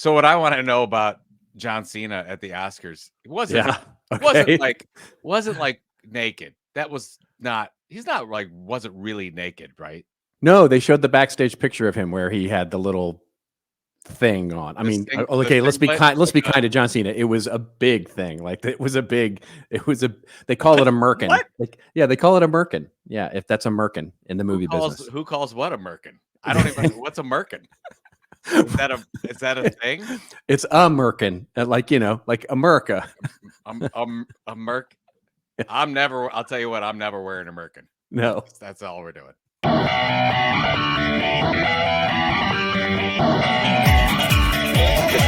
So what I want to know about John Cena at the Oscars, it wasn't Yeah. Okay. wasn't like naked. That was not. He's not like wasn't really naked, right? No, they showed the backstage picture of him where he had the little thing on. I mean, The okay, let's be singlet, kind. Let's like be kind to John Cena. It was a big thing. Like it was a big. It was a. They call it a merkin. What? Like, yeah, they call it a merkin. Yeah, if that's a merkin in the movie business. Who calls what a merkin? I don't even. What's a merkin? Is that a thing? It's a merkin, like like America. A merc. I'm never. I'll tell you what. I'm never wearing a merkin. No, That's all we're doing. Just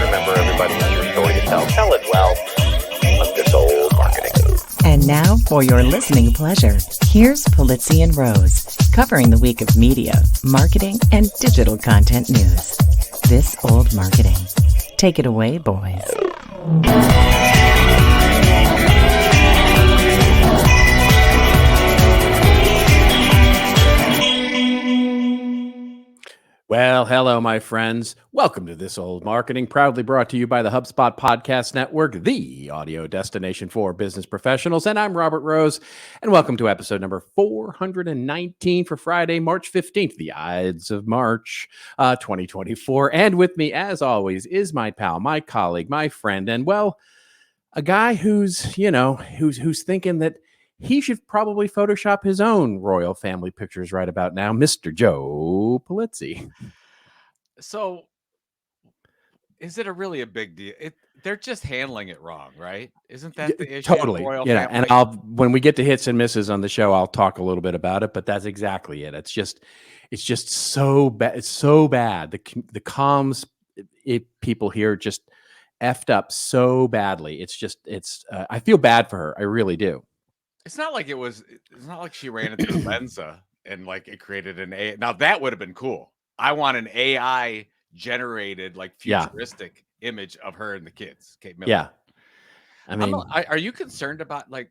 remember, everybody has your story to tell. Tell it well. Of this old marketing. And now, for your listening pleasure, here's Pulizzi and Rose, covering the week of media, marketing, and digital content news. This old marketing. Take it away, boys. Well, hello, my friends. Welcome to This Old Marketing, proudly brought to you by the HubSpot Podcast Network, the audio destination for business professionals. And I'm Robert Rose, and welcome to episode number 419 for Friday, March 15th, the Ides of March, 2024. And with me, as always, is my pal, my colleague, my friend, and, well, a guy who's thinking that he should probably Photoshop his own royal family pictures right about now, Mr. Joe Pulizzi. So, is it really a big deal? They're just handling it wrong, right? Isn't that the issue? Totally. Yeah, and when we get to hits and misses on the show, I'll talk a little bit about it. But that's exactly it. It's just so bad. It's so bad. The comms people here just effed up so badly. It's I feel bad for her. I really do. It's not like she ran into Lensa and like it created an AI. Now that would have been cool. I want an AI generated like futuristic image of her and the kids. Kate Middleton. Yeah. I mean, are you concerned about like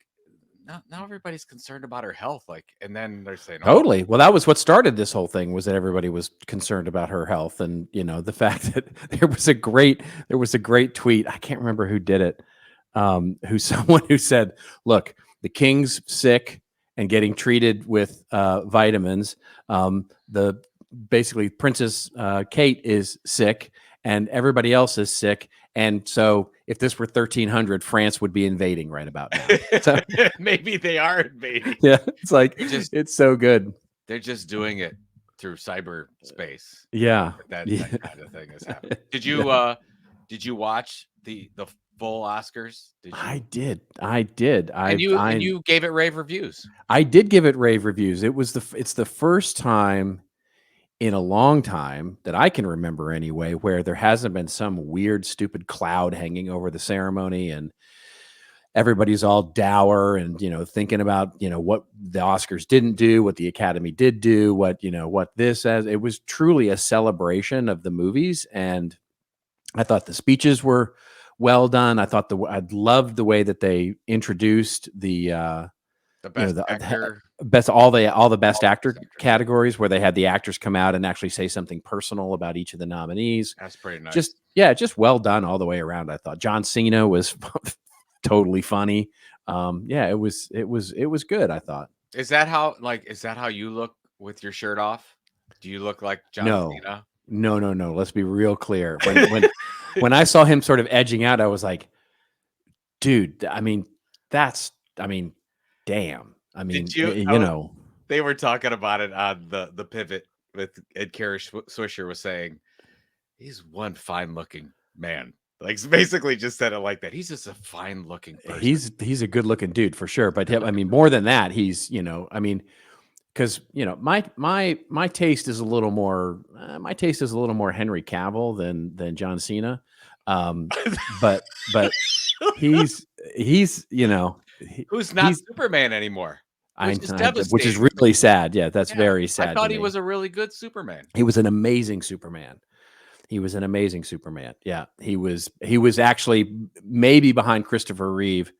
now everybody's concerned about her health, like, and then they're saying totally. Well, that was what started this whole thing, was that everybody was concerned about her health, and the fact that there was a great tweet. I can't remember who did it. Someone who said, "Look, the king's sick and getting treated with vitamins. Basically Princess Kate is sick and everybody else is sick. And so if this were 1300, France would be invading right about now." So, maybe they are invading. Yeah, it's like it's so good. They're just doing it through cyberspace. Yeah, that kind of thing is happening. Did you watch the full Oscars? I did. And you gave it rave reviews. I did give it rave reviews. It's the first time in a long time that I can remember anyway, where there hasn't been some weird, stupid cloud hanging over the ceremony and everybody's all dour and, thinking about, what the Oscars didn't do, what the Academy did do, what this as. It was truly a celebration of the movies. And I thought the speeches were well done. I loved the way that they introduced the best actor, all the best actor categories, where they had the actors come out and actually say something personal about each of the nominees. That's pretty nice. Just well done all the way around. I thought John Cena was totally funny. It was good. I thought. Is that how you look with your shirt off? Do you look like John Cena? No. Let's be real clear. When I saw him sort of edging out, I was like, dude, damn. They were talking about it on the pivot with Kara Swisher was saying, he's one fine looking man. Like, basically just said it like that. He's just a fine looking person. He's a good looking dude for sure. But more than that, he's, because my taste is a little more Henry Cavill than John Cena. But he's who's not Superman anymore. Which is really sad. Yeah, that's very sad. I thought he was a really good Superman. He was an amazing Superman. Yeah, he was actually maybe behind Christopher Reeve,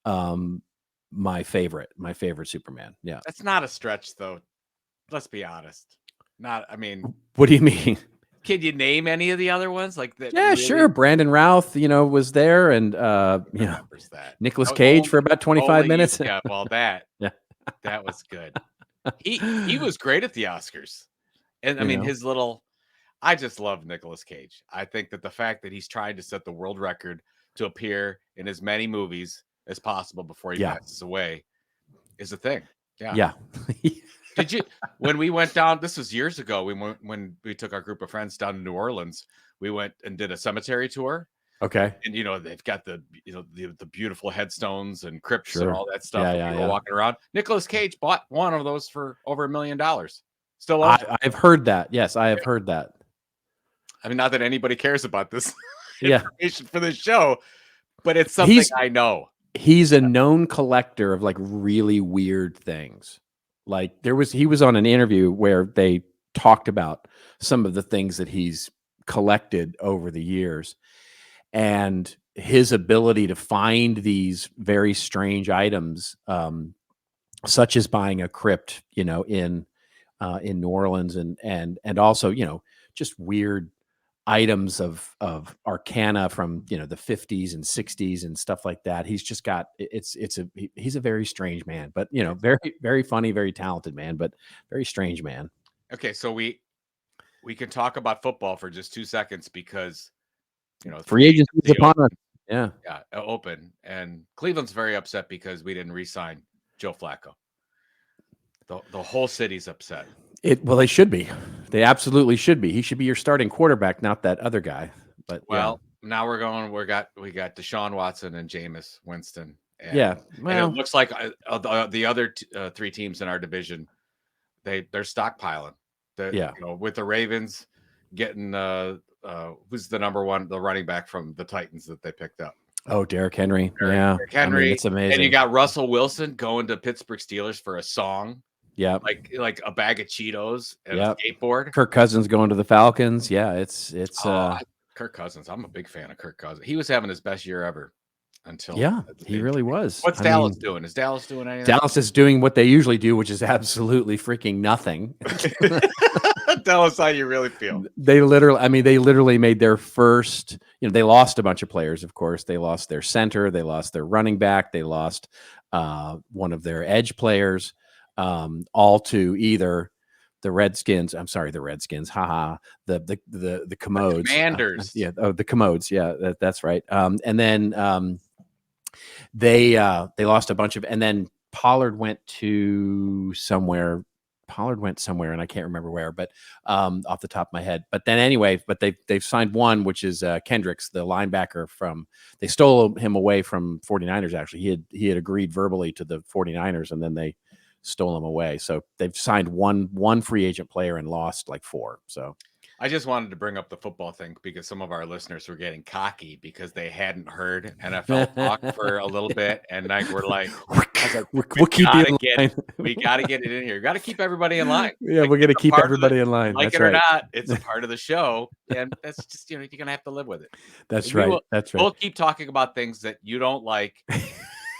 my favorite Superman. Yeah, that's not a stretch though. Let's be honest. What do you mean? Can you name any of the other ones? Like that? Yeah, really sure. Brandon Routh, was there, and remembers that. Nicolas Oh, Cage for about 25 minutes. Yeah, well, that was good. He was great at the Oscars, and I mean his little. I just love Nicolas Cage. I think that the fact that he's trying to set the world record to appear in as many movies as possible before he passes away is a thing. Yeah. Did you, when we went down, this was years ago, when we took our group of friends down to New Orleans, we went and did a cemetery tour. Okay. And they've got the beautiful headstones and crypts and Sure. all that stuff. Yeah, People walking around. Nicolas Cage bought one of those for over $1 million. Still, I've heard that. Yes, I have heard that. I mean, not that anybody cares about this Yeah. information for this show, but it's something I know. He's a known collector of like really weird things. Like he was on an interview where they talked about some of the things that he's collected over the years, and his ability to find these very strange items, such as buying a crypt, in New Orleans, and also, just weird items of arcana from the 50s and 60s and stuff like that. He's just got he's a very strange man, but very, very funny, very talented man, but very strange man. Okay, so we can talk about football for just 2 seconds because free agency is upon us. Yeah, open, and Cleveland's very upset because we didn't re-sign Joe Flacco. The whole city's upset. Well, they should be. They absolutely should be. He should be your starting quarterback, not that other guy. But now we're going. We got Deshaun Watson and Jameis Winston. And, and it looks like the other 3 teams in our division, they're stockpiling. With the Ravens getting who's the number one, the running back from the Titans that they picked up. Oh, Derrick Henry. Derrick Henry. It's amazing. And you got Russell Wilson going to Pittsburgh Steelers for a song. Yeah, like a bag of Cheetos and a skateboard. Kirk Cousins going to the Falcons. Yeah, it's Kirk Cousins. I'm a big fan of Kirk Cousins. He was having his best year ever until he really was. What's Dallas doing? Is Dallas doing anything? Dallas is doing what they usually do, which is absolutely freaking nothing. Tell us how you really feel. They literally made their first. They lost a bunch of players. Of course, they lost their center. They lost their running back. They lost one of their edge players. All to either the Redskins. I'm sorry, the Redskins. Haha. The Commodes. The Commanders. The Commodes. Yeah, that's right. And then they lost a bunch of. And then Pollard went somewhere, and I can't remember where, but off the top of my head. But then anyway, they've signed one, which is Kendricks, the linebacker from. They stole him away from 49ers. Actually, he had agreed verbally to the 49ers, and then they stole him away. So they've signed one free agent player and lost like 4. So I just wanted to bring up the football thing because some of our listeners were getting cocky because they hadn't heard NFL talk for a little bit, and we're like, we got to get it in here. We got to keep everybody in line. Yeah, we're gonna keep everybody in line. Like it or not, it's a part of the show, and that's just you're gonna have to live with it. That's right. We'll keep talking about things that you don't like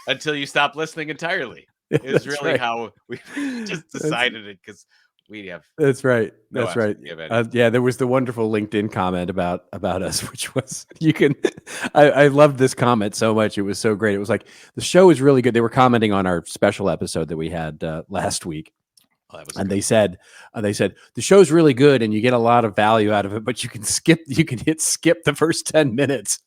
until you stop listening entirely. Is really how we just decided it because we have. That's right. That's right. There was the wonderful LinkedIn comment about us, which was I loved this comment so much. It was so great. It was like the show is really good. They were commenting on our special episode that we had last week. They said the show's really good and you get a lot of value out of it, but you can hit skip the first 10 minutes.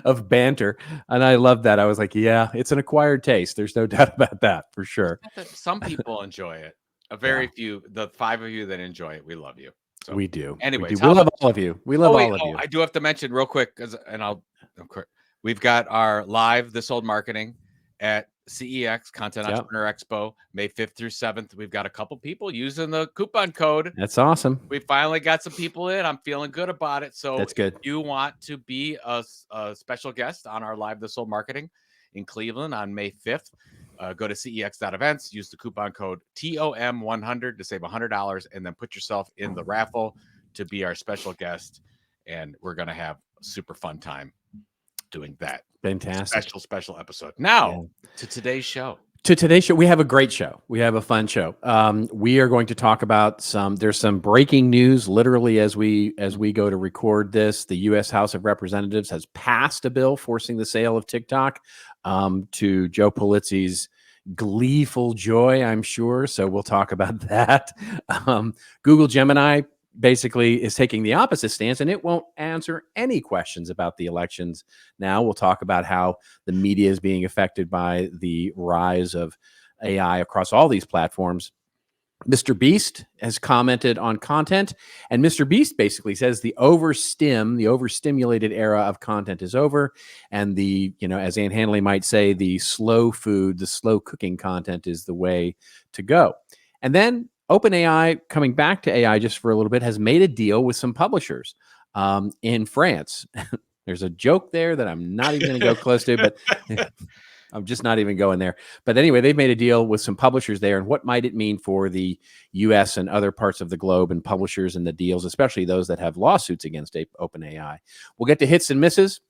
Of banter, and I love that. I was like, yeah, it's an acquired taste. There's no doubt about that for sure. Some people enjoy it. A very few, the 5 of you that enjoy it, we love you. So, we do. Anyways, we love all of you. We love all of you. I do have to mention real quick, we've got our live This Old Marketing at CEX, Content Entrepreneur Expo, May 5th through 7th. We've got a couple people using the coupon code. That's awesome. We finally got some people in. I'm feeling good about it. So that's good. If you want to be a special guest on our live This Old Marketing in Cleveland on May 5th, go to cex.events, use the coupon code TOM100 to save $100, and then put yourself in the raffle to be our special guest. And we're going to have a super fun time doing that. Fantastic. Special episode. Now to today's show. To today's show, we have a great show. We have a fun show. We are going to talk about there's some breaking news literally as we go to record this. The U.S. House of Representatives has passed a bill forcing the sale of TikTok, to Joe Pulizzi's gleeful joy, I'm sure. So we'll talk about that. Google Gemini basically is taking the opposite stance, and it won't answer any questions about the elections. Now we'll talk about how the media is being affected by the rise of AI across all these platforms. MrBeast has commented on content, and MrBeast basically says the overstimulated era of content is over, and the, as Ann Handley might say, the slow food, the slow cooking content is the way to go. And then OpenAI, coming back to AI just for a little bit, has made a deal with some publishers in France. There's a joke there that I'm not even going to go close to, but I'm just not even going there. But anyway, they've made a deal with some publishers there. And what might it mean for the U.S. and other parts of the globe and publishers and the deals, especially those that have lawsuits against OpenAI? We'll get to hits and misses.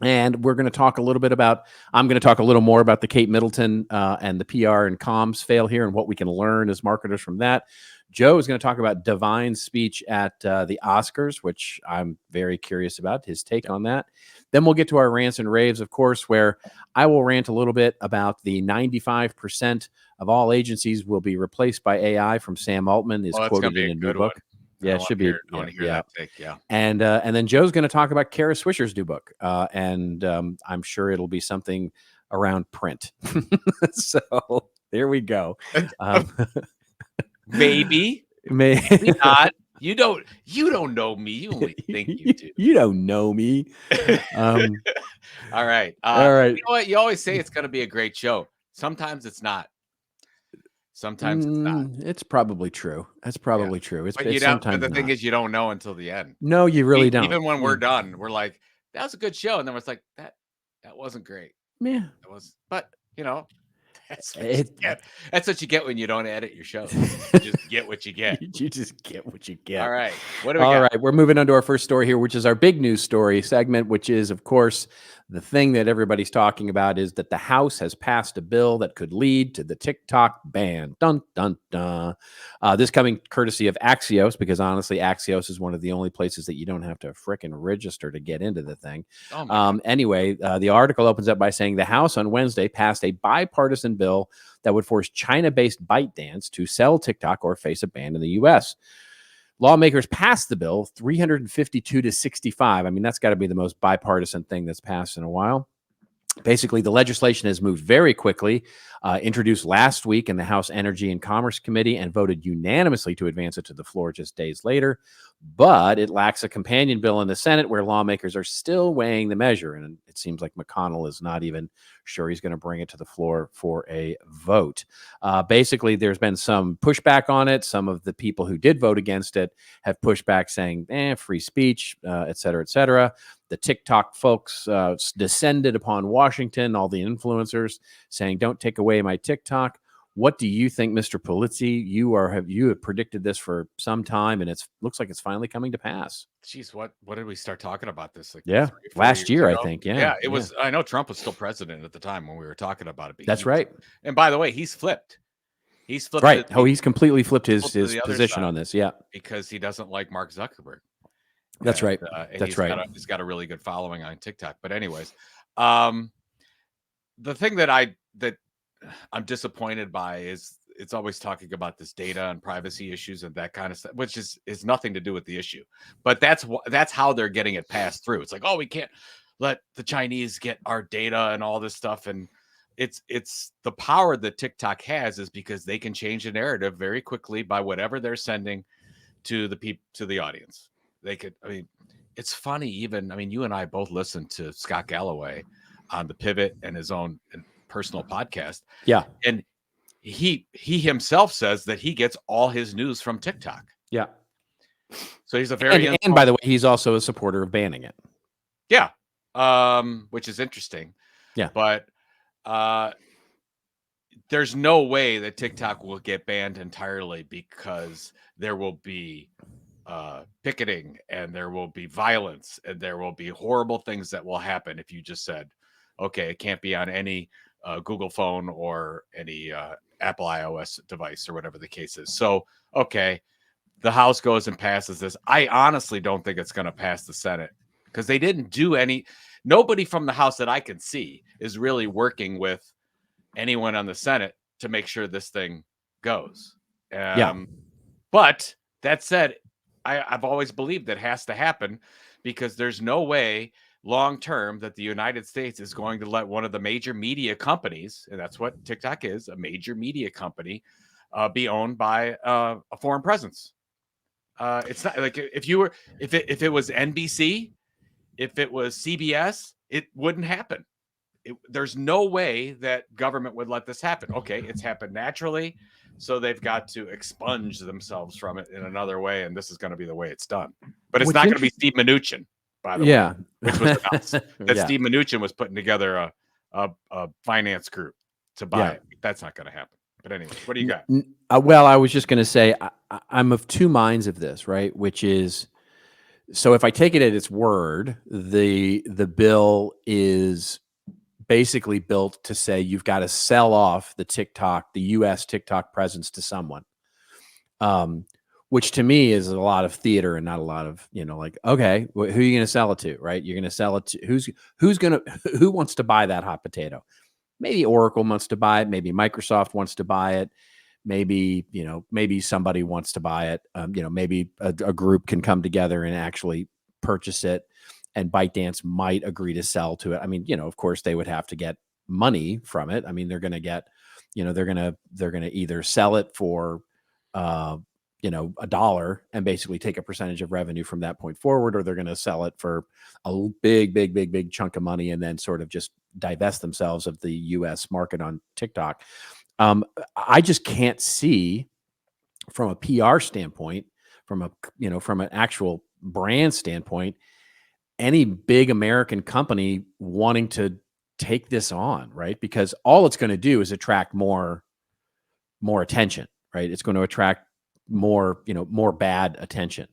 And we're going to talk a little bit I'm going to talk a little more about the Kate Middleton and the PR and comms fail here and what we can learn as marketers from that. Joe is going to talk about Divine's speech at the Oscars, which I'm very curious about, his take on that. Then we'll get to our rants and raves, of course, where I will rant a little bit about the 95% of all agencies will be replaced by AI from Sam Altman, is quoted in a new book. Yeah, it should be. I want to hear that take. Yeah. And then Joe's going to talk about Kara Swisher's new book. And I'm sure it'll be something around print. So there we go. Maybe not. You don't know me. You only think you do. You don't know me. All right. All right. You know what? You always say it's going to be a great show. Sometimes it's not. Sometimes it's not. It's probably true. That's probably true. But the thing is, you don't know until the end. No, you really don't. Even when we're done, we're like, that was a good show. And then it's like, that wasn't great. Yeah. It was, but that's what you get. That's what you get when you don't edit your show. You just get what you get. You just get what you get. All right. What do we got? All right. We're moving on to our first story here, which is our big news story segment, which is, of course, the thing that everybody's talking about is that the House has passed a bill that could lead to the TikTok ban. Dun, dun, dun. This coming courtesy of Axios, because honestly, Axios is one of the only places that you don't have to frickin' register to get into the thing. Anyway, the article opens up by saying the House on Wednesday passed a bipartisan bill that would force China-based ByteDance to sell TikTok or face a ban in the U.S. Lawmakers passed the bill 352 to 65. I mean, that's got to be the most bipartisan thing that's passed in a while. Basically, the legislation has moved very quickly, introduced last week in the House Energy and Commerce Committee and voted unanimously to advance it to the floor just days later. But it lacks a companion bill in the Senate where lawmakers are still weighing the measure. And it seems like McConnell is not even sure he's going to bring it to the floor for a vote. Basically, there's been some pushback on it. Some of the people who did vote against it have pushed back saying, free speech, et cetera, et cetera. The TikTok folks descended upon Washington, all the influencers saying, don't take away my TikTok. What do you think, Mr. Pulizzi? You have predicted this for some time, and looks like it's finally coming to pass. Jeez, what did we start talking about this? Like last year, ago? I think. Yeah, it was. I know Trump was still president at the time when we were talking about it. That's right. And by the way, he's flipped. He's flipped. Right. He's completely flipped his position on this. Yeah, because he doesn't like Mark Zuckerberg. That's right. That's right. He's got a really good following on TikTok. But anyways, the thing that I'm disappointed by is it's always talking about this data and privacy issues and that kind of stuff, which is nothing to do with the issue. But that's how they're getting it passed through. It's like, oh, we can't let the Chinese get our data and all this stuff. And it's the power that TikTok has is because they can change the narrative very quickly by whatever they're sending to the audience. They could, it's funny even, you and I both listened to Scott Galloway on the Pivot and his own personal podcast. Yeah. And he himself says that he gets all his news from TikTok. Yeah. So he's a very, and by the way, he's also a supporter of banning it. Yeah. Which is interesting. Yeah. But, there's no way that TikTok will get banned entirely because there will be picketing and there will be violence and there will be horrible things that will happen if you just said, okay, it can't be on any Google phone or any Apple iOS device or whatever the case is. So, okay, the House goes and passes this. I honestly don't think it's going to pass the Senate because they didn't do nobody from the House that I can see is really working with anyone on the Senate to make sure this thing goes. But that said, I've always believed that has to happen because there's no way long term that the United States is going to let one of the major media companies, and that's what TikTok is, a major media company, be owned by a foreign presence. It's not like if it was NBC, if it was CBS, it wouldn't happen. There's no way that government would let this happen. Okay, it's happened naturally, so they've got to expunge themselves from it in another way, and this is going to be the way it's done. But it's not going to be Steve Mnuchin, by the way, which was announced that Steve Mnuchin was putting together a finance group to buy it. That's not going to happen. But anyway, what do you got? Well, I was just going to say I'm of two minds of this, right? Which is, so if I take it at its word, the bill is basically built to say you've got to sell off the U.S. TikTok presence to someone, which to me is a lot of theater and not a lot of, like, okay, who are you going to sell it to, right? You're going to sell it to who wants to buy that hot potato? Maybe Oracle wants to buy it. Maybe Microsoft wants to buy it. Maybe, maybe somebody wants to buy it. Maybe a group can come together and actually purchase it. And ByteDance might agree to sell to it. I mean, of course they would have to get money from it. I mean, they're going to get, they're going to either sell it for, $1 and basically take a percentage of revenue from that point forward, or they're going to sell it for a big chunk of money and then sort of just divest themselves of the U.S. market on TikTok. I just can't see from a PR standpoint, from an actual brand standpoint, any big American company wanting to take this on, right? Because all it's going to do is attract more attention, right? It's going to attract more bad attention.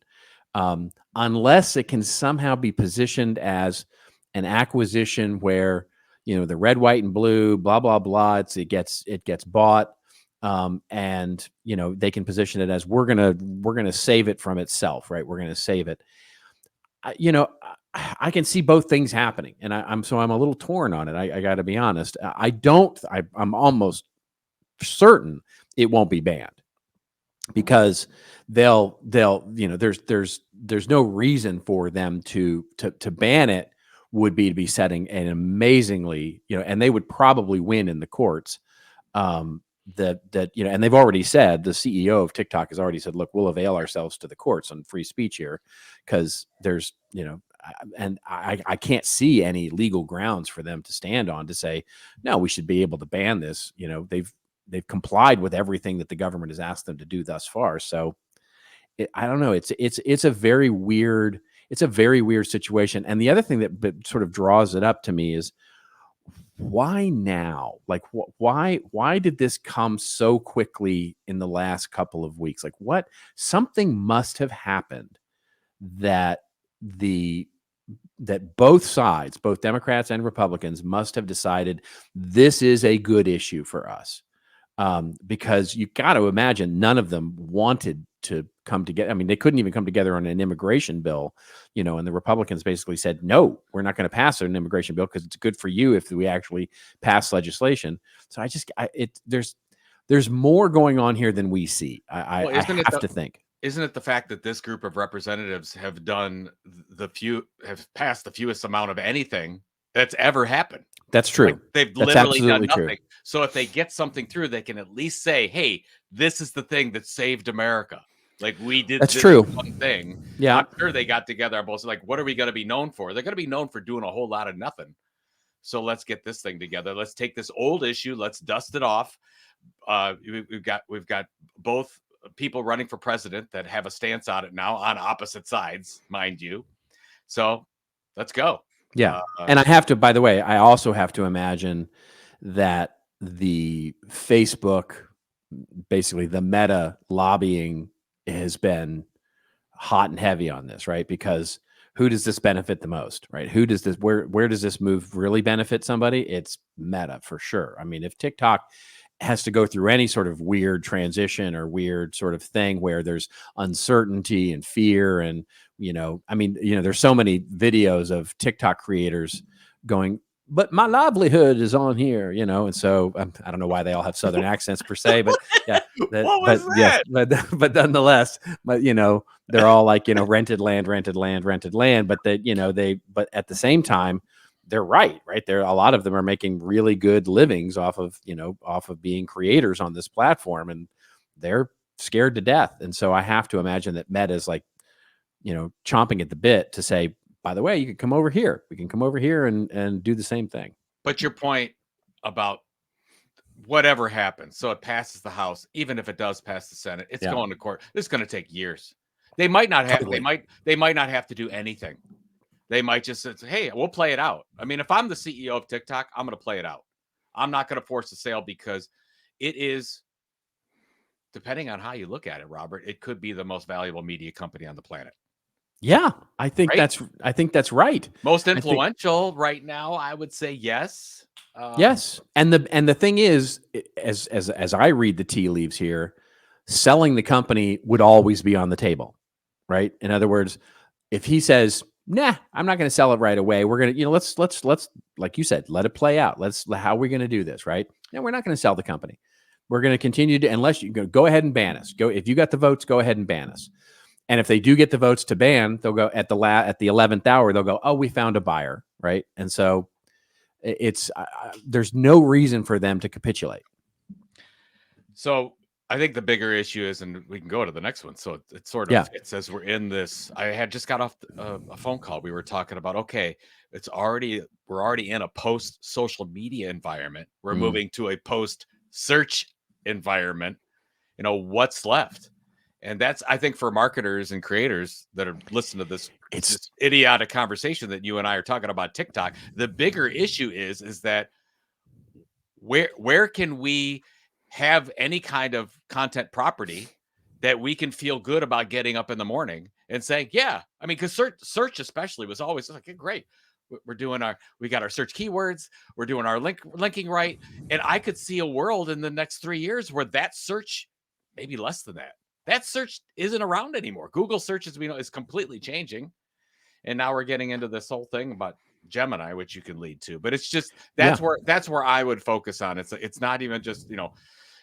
Unless it can somehow be positioned as an acquisition where, the red, white, and blue, blah, blah, blah, it gets bought. And, they can position it as we're going to save it from itself, right? We're going to save it. I can see both things happening, and I'm a little torn on it. I got to be honest. I'm almost certain it won't be banned because they'll there's no reason for them to ban it. Would be to be setting an amazingly, and they would probably win in the courts. And they've already said, the CEO of TikTok has already said, look, we'll avail ourselves to the courts on free speech here because there's, and I can't see any legal grounds for them to stand on to say, no, we should be able to ban this. They've complied with everything that the government has asked them to do thus far. So I don't know. It's a very weird situation. And the other thing that sort of draws it up to me is, why now? Like, why did this come so quickly in the last couple of weeks? Like, something must have happened that both sides, both Democrats and Republicans, must have decided this is a good issue for us. Because you got to imagine none of them wanted to come together. I mean, they couldn't even come together on an immigration bill, and the Republicans basically said, no, we're not going to pass an immigration bill because it's good for you if we actually pass legislation. So there's more going on here than we see. I have to think. Isn't it the fact that this group of representatives have passed the fewest amount of anything that's ever happened? That's true. Like, they've literally done nothing. True. So if they get something through, they can at least say, hey, this is the thing that saved America. Like, we did this true. One thing. Yeah. I'm sure they got together and both like, what are we going to be known for? They're going to be known for doing a whole lot of nothing. So let's get this thing together. Let's take this old issue. Let's dust it off. We've got both people running for president that have a stance on it now on opposite sides, mind you. So let's go. Yeah. And I have to, by the way, I also have to imagine that the Facebook, basically the Meta lobbying has been hot and heavy on this, right? Because who does this benefit the most, right? Where does this move really benefit somebody? It's Meta for sure. I mean, if TikTok has to go through any sort of weird transition or weird sort of thing where there's uncertainty and fear and, there's so many videos of TikTok creators going, but my livelihood is on here, and so I don't know why they all have Southern accents per se, but yeah, what was that? Yes, but nonetheless, they're all like, rented land, but but at the same time, they're right. There, a lot of them are making really good livings off of being creators on this platform, and they're scared to death. And so I have to imagine that Meta is like, chomping at the bit to say, by the way, you can come over here. We can come over here and do the same thing. But your point about whatever happens, so it passes the House, even if it does pass the Senate, it's going to court. This is going to take years. They might not have. Totally. They might not have to do anything. They might just say, hey, we'll play it out. I mean, if I'm the CEO of TikTok, I'm going to play it out. I'm not going to force a sale because it is, depending on how you look at it, Robert, it could be the most valuable media company on the planet. Yeah, I think that's right. Most influential right now, I would say yes. Yes, and the thing is, as I read the tea leaves here, selling the company would always be on the table, right? In other words, if he says, nah, I'm not going to sell it right away. We're going to, let's, like you said, let it play out. How are we going to do this, right? No, we're not going to sell the company. We're going to continue to, unless you go ahead and ban us. If you got the votes, go ahead and ban us. And if they do get the votes to ban, they'll go at the 11th hour, they'll go, oh, we found a buyer, right? And so it's, there's no reason for them to capitulate. So I think the bigger issue is, and we can go to the next one. So it sort of, it says we're in this, I had just got off a phone call. We were talking about, okay, we're already in a post social media environment. We're moving to a post search environment. What's left? And that's, I think, for marketers and creators that are listening to this, it's this idiotic conversation that you and I are talking about TikTok. The bigger issue is that where can we have any kind of content property that we can feel good about getting up in the morning and saying, yeah, I mean, because search especially was always like, hey, great. We got our search keywords. We're doing our linking right. And I could see a world in the next 3 years where that search, maybe less than that search isn't around anymore. Google search, as we know, is completely changing. And now we're getting into this whole thing about Gemini, which you can lead to. But it's just, that's where I would focus on. It's not even just,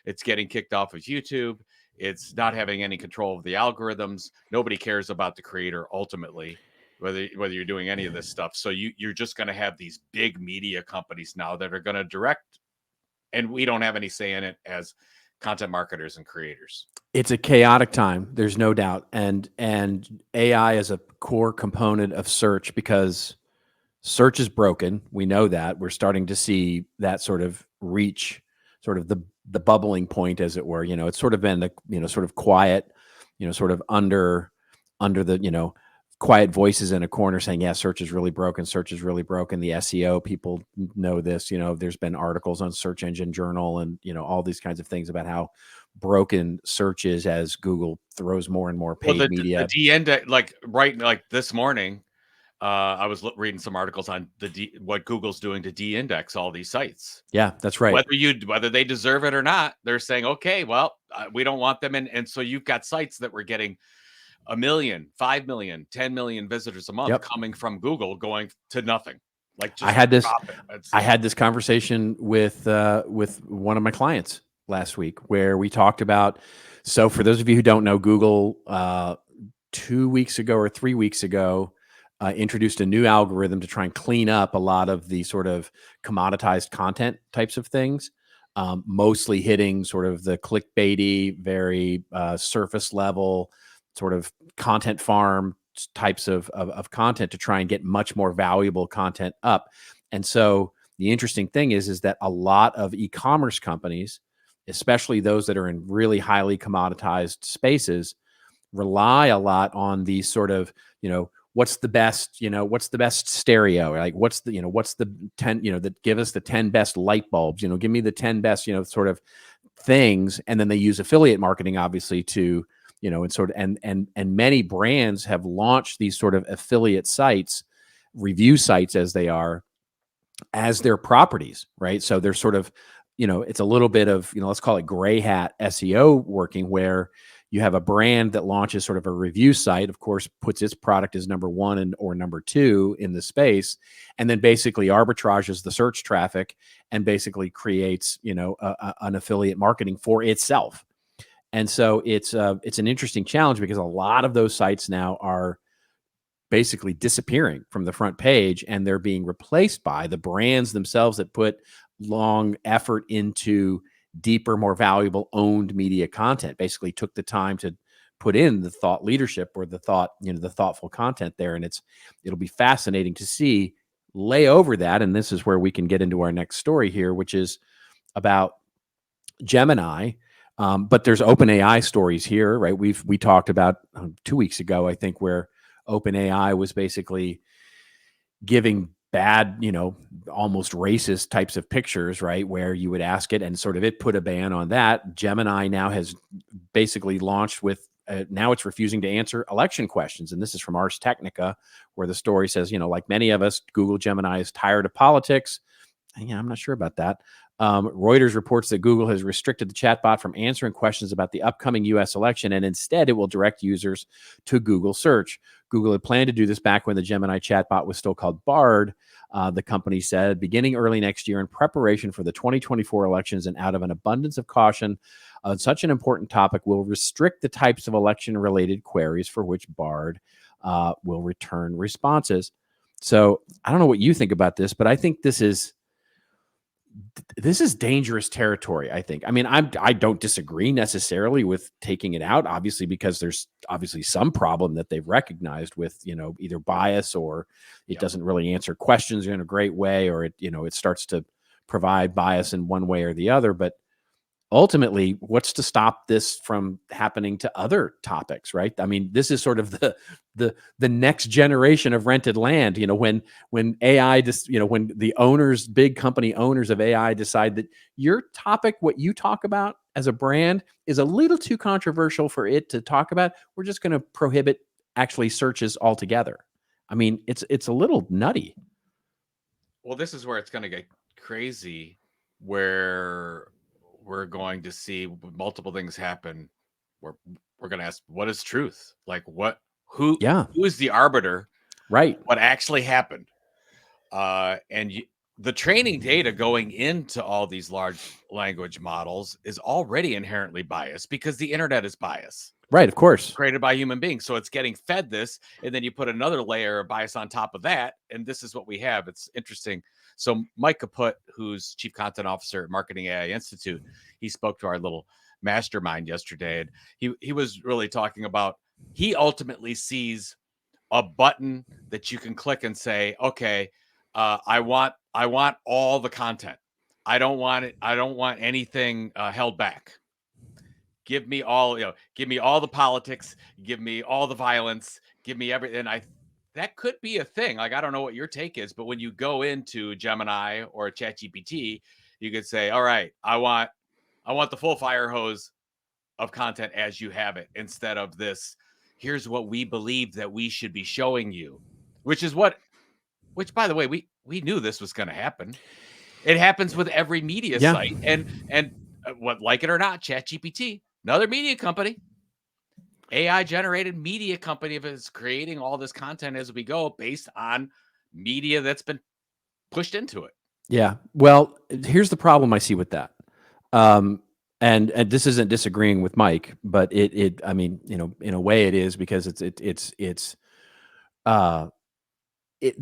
it's getting kicked off of YouTube. It's not having any control of the algorithms. Nobody cares about the creator ultimately, whether you're doing any of this stuff. So you're just going to have these big media companies now that are going to direct, and we don't have any say in it as content marketers and creators. It's a chaotic time, there's no doubt, and AI is a core component of search because search is broken. We know that. We're starting to see that sort of reach sort of the bubbling point, as it were. It's sort of been the sort of quiet, sort of under the quiet voices in a corner saying, yeah, search is really broken. Search is really broken. The SEO people know this. There's been articles on Search Engine Journal and all these kinds of things about how broken search is as Google throws more and more paid media. The de-index, like this morning, I was reading some articles on what Google's doing to de-index all these sites. Yeah, that's right. Whether they deserve it or not, they're saying, okay, well, we don't want them. And so you've got sites that were getting 1 million, 5 million, 10 million visitors a month coming from Google going to nothing. Like, just I had this conversation with one of my clients last week where we talked about, so for those of you who don't know, Google 2 weeks ago or 3 weeks ago introduced a new algorithm to try and clean up a lot of the sort of commoditized content types of things, mostly hitting sort of the clickbaity, very surface level sort of content farm types of content to try and get much more valuable content up. And so the interesting thing is that a lot of e-commerce companies, especially those that are in really highly commoditized spaces, rely a lot on these sort of, what's the best stereo? Like what's the 10, that give us the 10 best light bulbs, give me the 10 best, sort of things. And then they use affiliate marketing, obviously, to and sort of, and many brands have launched these sort of affiliate sites, review sites as they are, as their properties, right? So they're sort of, it's a little bit of, let's call it gray hat SEO working, where you have a brand that launches sort of a review site, of course, puts its product as number one or number two in the space, and then basically arbitrages the search traffic and basically creates, an affiliate marketing for itself. And so it's an interesting challenge, because a lot of those sites now are basically disappearing from the front page, and they're being replaced by the brands themselves that put long effort into deeper, more valuable owned media content, basically took the time to put in the thought leadership or the thoughtful content there. And it'll be fascinating to see lay over that. And this is where we can get into our next story here, which is about Gemini. But there's OpenAI stories here, right? We talked about 2 weeks ago, I think, where OpenAI was basically giving bad, almost racist types of pictures, right? Where you would ask it and sort of it put a ban on that. Gemini now has basically launched with, now it's refusing to answer election questions. And this is from Ars Technica, where the story says, like many of us, Google Gemini is tired of politics. Yeah, I'm not sure about that. Reuters reports that Google has restricted the chatbot from answering questions about the upcoming U.S. election, and instead it will direct users to Google search. Google had planned to do this back when the Gemini chatbot was still called Bard, the company said, beginning early next year in preparation for the 2024 elections, and out of an abundance of caution on such an important topic, will restrict the types of election-related queries for which Bard will return responses. So I don't know what you think about this, but I think this is dangerous territory, I think. I mean, I don't disagree necessarily with taking it out, obviously, because there's obviously some problem that they've recognized with, either bias, or it doesn't really answer questions in a great way, or it starts to provide bias in one way or the other. But ultimately, what's to stop this from happening to other topics, right? I mean, this is sort of the next generation of rented land. When AI just, when the owners, big company owners of AI, decide that your topic, what you talk about as a brand, is a little too controversial for it to talk about, we're just going to prohibit actually searches altogether. I mean, it's a little nutty. Well, this is where it's going to get crazy, where we're going to see multiple things happen. We're going to ask, what is truth? Like, who is the arbiter? Right. What actually happened? The training data going into all these large language models is already inherently biased, because the internet is biased. Right, of course. Created by human beings. So it's getting fed this, and then you put another layer of bias on top of that, and this is what we have. It's interesting. So Mike Kaput, who's Chief Content Officer at Marketing AI Institute, he spoke to our little mastermind yesterday, and he was really talking about, he ultimately sees a button that you can click and say, okay, I want all the content. I don't want it. I don't want anything held back. Give me all, give me all the politics, give me all the violence, give me everything. That could be a thing. Like, I don't know what your take is, but when you go into Gemini or ChatGPT, you could say, all right, I want the full fire hose of content as you have it, instead of this, here's what we believe that we should be showing you, which by the way, we knew this was going to happen. It happens with every media site, and what, like it or not, ChatGPT, another media company, AI generated media company, of is creating all this content as we go based on media that's been pushed into it. Yeah. Well, here's the problem I see with that. And this isn't disagreeing with Mike, but I mean, in a way it is, because the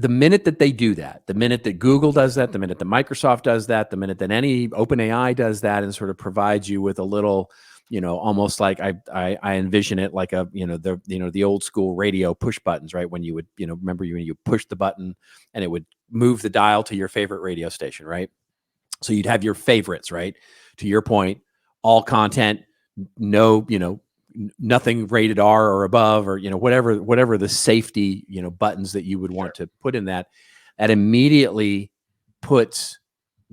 minute that they do that, the minute that Google does that, the minute that Microsoft does that, the minute that any OpenAI does that, and sort of provides you with a little, almost like I envision it like the old school radio push buttons, right? When you would, remember when you push the button and it would move the dial to your favorite radio station, right? So you'd have your favorites, right? To your point, all content, no, nothing rated R or above, or whatever the safety buttons that you would want to put in that immediately puts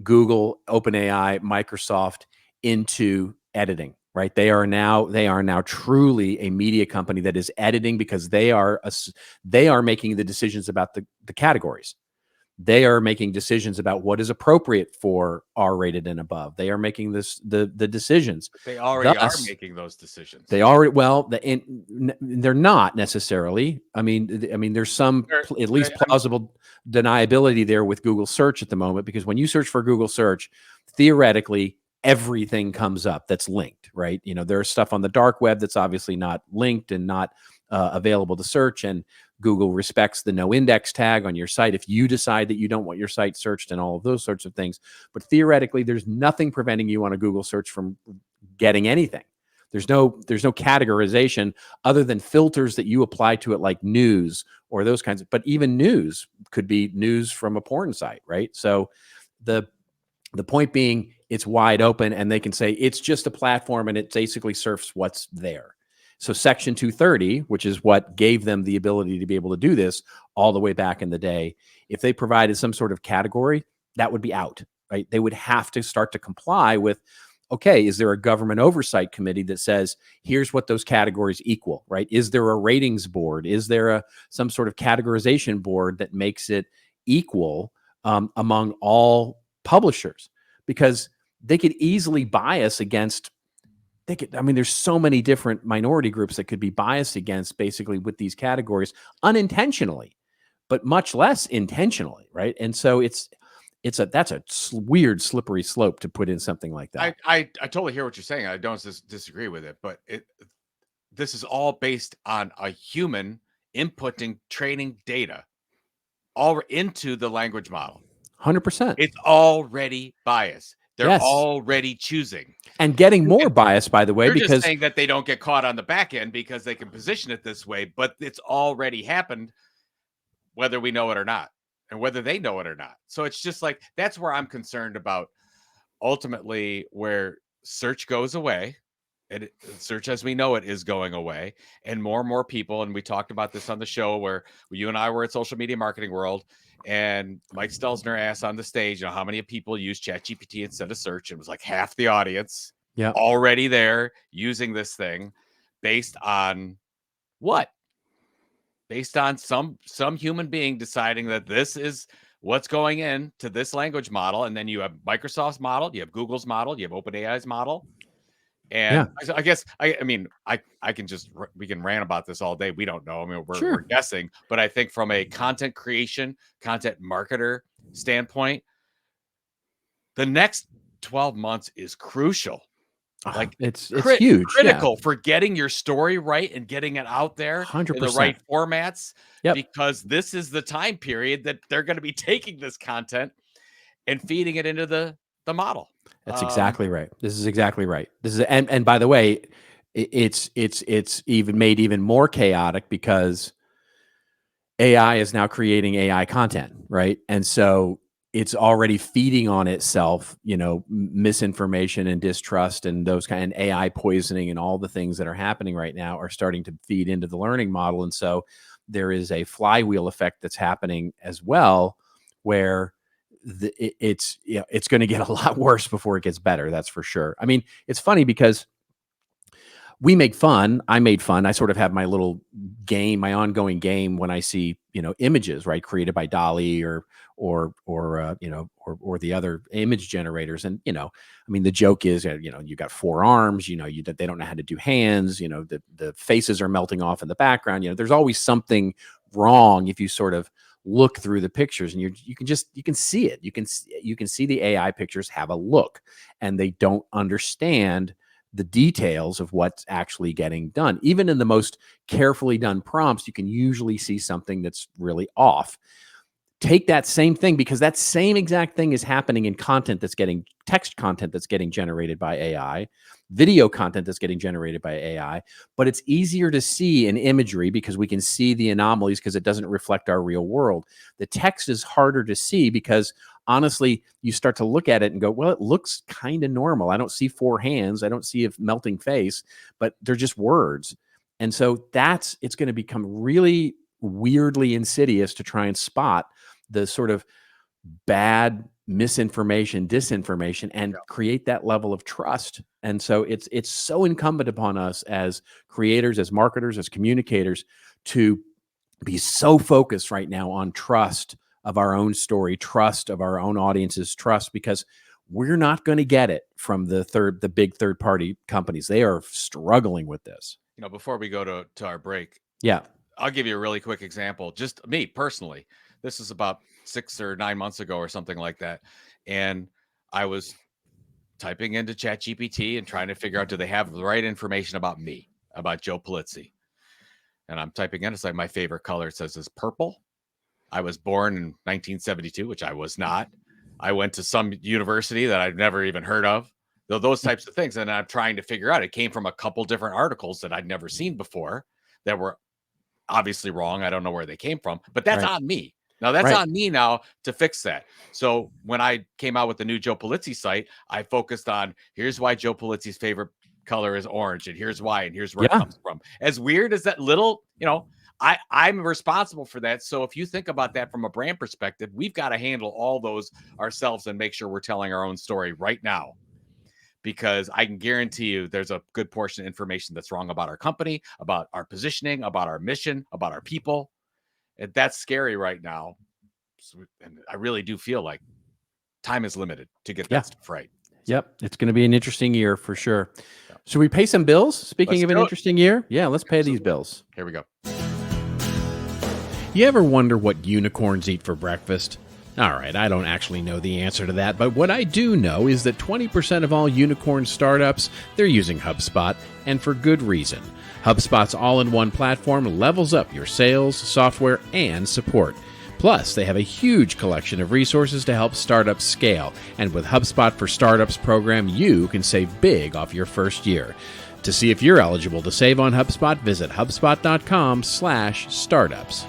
Google, OpenAI, Microsoft into editing, right? They are now truly a media company that is editing, because they are making the decisions about the categories. They are making decisions about what is appropriate for R-rated and above. They are making the decisions. They already are Thus, making those decisions. they already, well, they're not necessarily. I mean, there's some at least plausible deniability there with Google search at the moment, because when you search for Google search, theoretically, everything comes up that's linked, right? There's stuff on the dark web that's obviously not linked and not available to search, and Google respects the no index tag on your site if you decide that you don't want your site searched and all of those sorts of things. But theoretically, there's nothing preventing you on a Google search from getting anything. There's no categorization other than filters that you apply to it, like news or those kinds of, but even news could be news from a porn site, right? So the point being, it's wide open, and they can say it's just a platform and it basically surfs what's there. So Section 230, which is what gave them the ability to be able to do this all the way back in the day, if they provided some sort of category, that would be out, right? They would have to start to comply with, okay, is there a government oversight committee that says, here's what those categories equal, right? Is there a ratings board? Is there some sort of categorization board that makes it equal among all publishers? Because they could easily bias against, there's so many different minority groups that could be biased against, basically, with these categories unintentionally, but much less intentionally, right? And so that's a weird slippery slope to put in something like that. I totally hear what you're saying. I don't disagree with it, but this is all based on a human inputting training data all into the language model. 100%. It's already biased. They're Yes. already choosing and getting more biased, by the way, You're because just saying that they don't get caught on the back end because they can position it this way, but it's already happened, whether we know it or not, and whether they know it or not. So it's just like, that's where I'm concerned about, ultimately, where search goes away, and search as we know it is going away, and more people, and we talked about this on the show where you and I were at Social Media Marketing World, and Mike Stelzner asked on the stage, how many people use ChatGPT instead of search? It was like half the audience already there using this thing, based on what? Based on some human being deciding that this is what's going in to this language model. And then you have Microsoft's model, you have Google's model, you have OpenAI's model. And I guess, I can we can rant about this all day. We don't know. I mean, we're guessing, but I think from a content creation, content marketer standpoint, the next 12 months is crucial. Like, it's huge, critical for getting your story right and getting it out there 100%. in the right formats, because this is the time period that they're going to be taking this content and feeding it into the model. That's exactly right. This is exactly right. This is, and by the way, it's even made even more chaotic because AI is now creating AI content, right? And so it's already feeding on itself, misinformation and distrust and those kind of AI poisoning, and all the things that are happening right now are starting to feed into the learning model. And so there is a flywheel effect that's happening as well, where it's going to get a lot worse before it gets better. That's for sure. I mean, it's funny because we make fun. I made fun. I sort of have my little game, my ongoing game, when I see, images, right, created by DALL-E or the other image generators. And, I mean, the joke is, you got 4 arms, that they don't know how to do hands, the faces are melting off in the background. There's always something wrong if you sort of look through the pictures, and you can see it. You can see the AI pictures have a look, and they don't understand the details of what's actually getting done. Even in the most carefully done prompts, you can usually see something that's really off. Take that same thing, because that same exact thing is happening in text content that's getting generated by AI, video content that's getting generated by AI, but it's easier to see in imagery because we can see the anomalies because it doesn't reflect our real world. The text is harder to see because, honestly, you start to look at it and go, well, it looks kind of normal. I don't see 4 hands. I don't see a melting face, but they're just words. And so it's going to become really weirdly insidious to try and spot the sort of bad misinformation, disinformation, and create that level of trust. And so it's so incumbent upon us as creators, as marketers, as communicators to be so focused right now on trust of our own story, trust of our own audience's trust, because we're not going to get it from the big third party companies. They are struggling with this. Before we go to our break, yeah, I'll give you a really quick example. Just me personally, this is about 6 or 9 months ago or something like that, and I was typing into ChatGPT and trying to figure out, do they have the right information about me, about Joe Pulizzi? And I'm typing in, it's like my favorite color, it says, is purple. I was born in 1972, which I was not. I went to some university that I've never even heard of. Those types of things. And I'm trying to figure out, it came from a couple different articles that I'd never seen before that were obviously wrong. I don't know where they came from, but that's on me. Now that's on me now to fix that. So when I came out with the new Joe Pulizzi site, I focused on, here's why Joe Pulizzi's favorite color is orange, and here's why, and here's where it comes from. As weird as that little, I'm responsible for that. So if you think about that from a brand perspective, we've got to handle all those ourselves and make sure we're telling our own story right now. Because I can guarantee you there's a good portion of information that's wrong about our company, about our positioning, about our mission, about our people. And that's scary right now. And I really do feel like time is limited to get that stuff right. Yep. It's going to be an interesting year for sure. Yeah. Should we pay some bills? Speaking of an interesting year? Yeah, let's pay these bills. Here we go. You ever wonder what unicorns eat for breakfast? All right, I don't actually know the answer to that, but what I do know is that 20% of all unicorn startups, they're using HubSpot, and for good reason. HubSpot's all-in-one platform levels up your sales, software, and support. Plus, they have a huge collection of resources to help startups scale, and with HubSpot for Startups program, you can save big off your first year. To see if you're eligible to save on HubSpot, visit HubSpot.com/startups.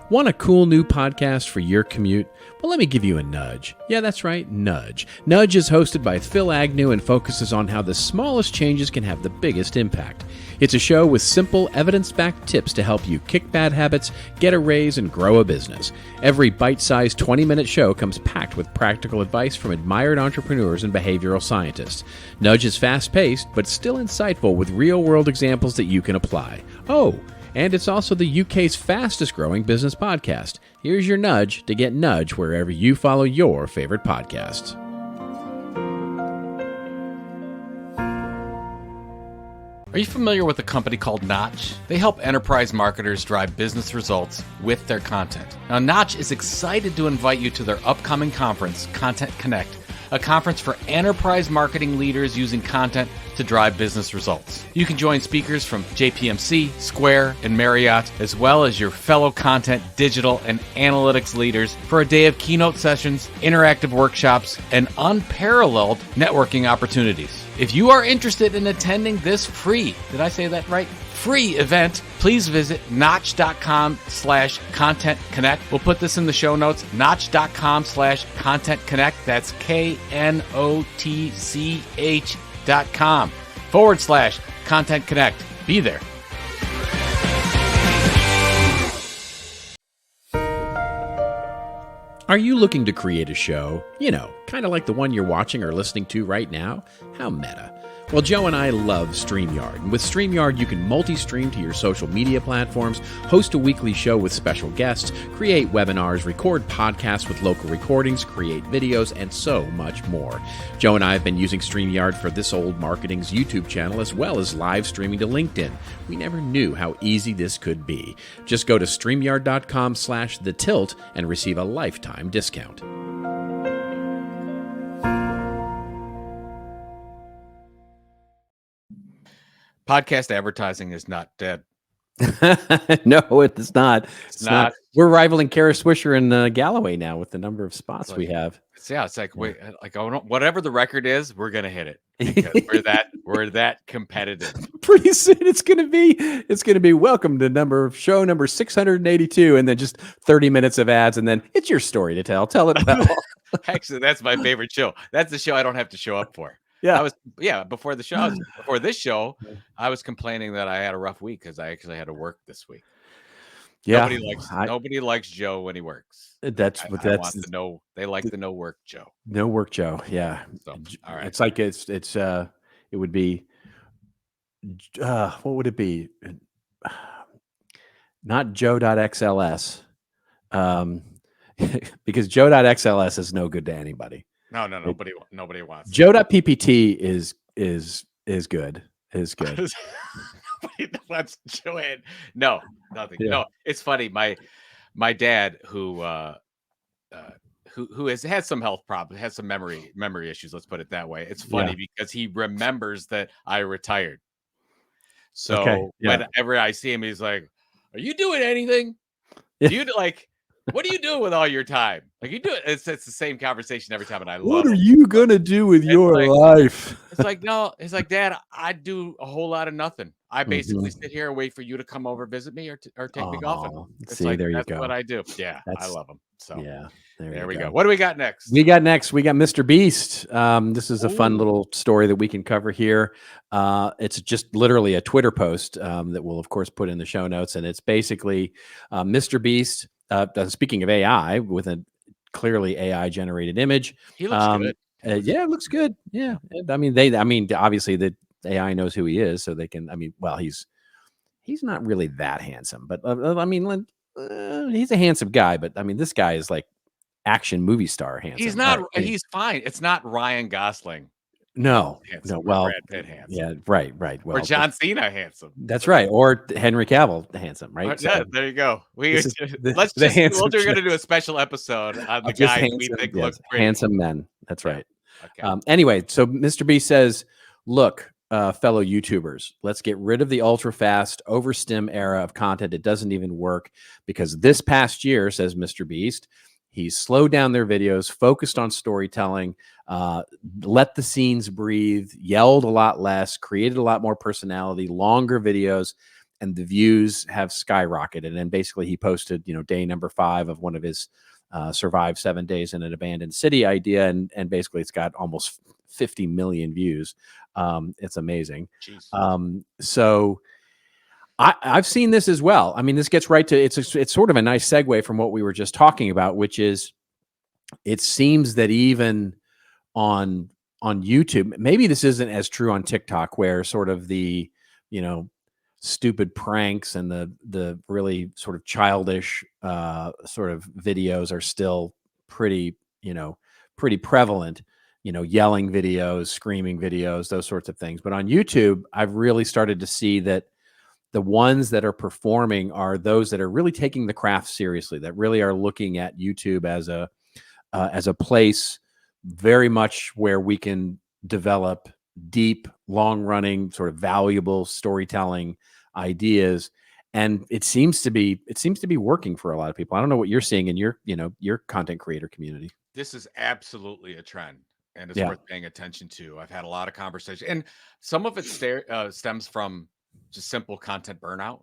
Want a cool new podcast for your commute? Well, let me give you a nudge. Yeah, that's right, Nudge. Nudge is hosted by Phil Agnew and focuses on how the smallest changes can have the biggest impact. It's a show with simple, evidence-backed tips to help you kick bad habits, get a raise, and grow a business. Every bite-sized 20-minute show comes packed with practical advice from admired entrepreneurs and behavioral scientists. Nudge is fast-paced, but still insightful with real-world examples that you can apply. Oh, and it's also the UK's fastest growing business podcast. Here's your nudge to get Nudge wherever you follow your favorite podcasts. Are you familiar with a company called Notch? They help enterprise marketers drive business results with their content. Now, Notch is excited to invite you to their upcoming conference, Content Connect, a conference for enterprise marketing leaders using content to drive business results. You can join speakers from JPMC, Square, and Marriott, as well as your fellow content, digital, and analytics leaders for a day of keynote sessions, interactive workshops, and unparalleled networking opportunities. If you are interested in attending this free, did I say that right? Free event, please visit notch.com/content connect. We'll put this in the show notes. Notch.com/content connect. That's KNOTCH.com/content connect. Be there. Are you looking to create a show, kind of like the one you're watching or listening to right now? How meta. Well, Joe and I love StreamYard. And with StreamYard, you can multi-stream to your social media platforms, host a weekly show with special guests, create webinars, record podcasts with local recordings, create videos, and so much more. Joe and I have been using StreamYard for This Old Marketing's YouTube channel, as well as live streaming to LinkedIn. We never knew how easy this could be. Just go to StreamYard.com/thetilt and receive a lifetime discount. Podcast advertising is not dead. No, it's not. It's not. We're rivaling Kara Swisher in Galloway now with the number of spots we have. It's like wait, like whatever the record is, we're gonna hit it because we're that competitive. Pretty soon it's gonna be welcome to show number 682, and then just 30 minutes of ads, and then it's your story to tell. Tell it well. Actually, that's my favorite show. That's the show I don't have to show up for. Yeah. Before the show, before this show, I was complaining that I had a rough week because I actually had to work this week. Yeah. Nobody likes Joe when he works. That's I want the no. They like the no work Joe. no work, Joe. Yeah. So all right. It's like it would be what would it be? Not Joe.xls. Because Joe.xls is no good to anybody. No, nobody wants it. Joe.ppt is good. Is good. Nobody wants Joe in. No, nothing. Yeah. No, it's funny. My dad, who has had some health problems, has some memory issues. Let's put it that way. It's funny because he remembers that I retired. So whenever I see him, he's like, "Are you doing anything? Do you what are you doing with all your time? Like you do it." It's the same conversation every time, and I love. What are you gonna do with your life? It's like, no, it's like, Dad, I do a whole lot of nothing. I basically sit here and wait for you to come over, visit me, or take me golfing. It's See, like, there you that's go. what I do. Yeah, I love them. So yeah, there we go. What do we got next? We got MrBeast. This is a fun little story that we can cover here. It's just literally a Twitter post that we'll of course put in the show notes, and it's basically MrBeast. Speaking of AI, with a clearly AI generated image, he looks good. Yeah, it looks good. Yeah, I mean, obviously the AI knows who he is, so they can. I mean, well, he's not really that handsome, but I mean, he's a handsome guy. But I mean, this guy is like action movie star handsome. He's not. Right. He's fine. It's not Ryan Gosling. No. Well, Brad Pitt handsome. Yeah, right. Well, or John Cena handsome. That's right. Or Henry Cavill handsome, right? Yeah, there you go. We're going to do a special episode on the guy we think looks pretty. Handsome men. That's right. Okay. Anyway, so MrBeast says, "Look, fellow YouTubers, let's get rid of the ultra fast overstim era of content. It doesn't even work because this past year," says MrBeast, he's slowed down their videos, focused on storytelling, let the scenes breathe, yelled a lot less, created a lot more personality, longer videos, and the views have skyrocketed. And basically he posted, day number 5 of one of his survive 7 days in an abandoned city idea. And basically it's got almost 50 million views. It's amazing. So I've seen this as well. I mean, this gets right to it's sort of a nice segue from what we were just talking about, which is it seems that even on YouTube, maybe this isn't as true on TikTok, where sort of the stupid pranks and the really sort of childish sort of videos are still pretty prevalent. Yelling videos, screaming videos, those sorts of things. But on YouTube, I've really started to see that the ones that are performing are those that are really taking the craft seriously, that really are looking at YouTube as a place very much where we can develop deep, long-running, sort of valuable storytelling ideas. And it seems to be working for a lot of people. I don't know what you're seeing in your content creator community. This is absolutely a trend, and it's worth paying attention to. I've had a lot of conversations, and some of it stems from just simple content burnout,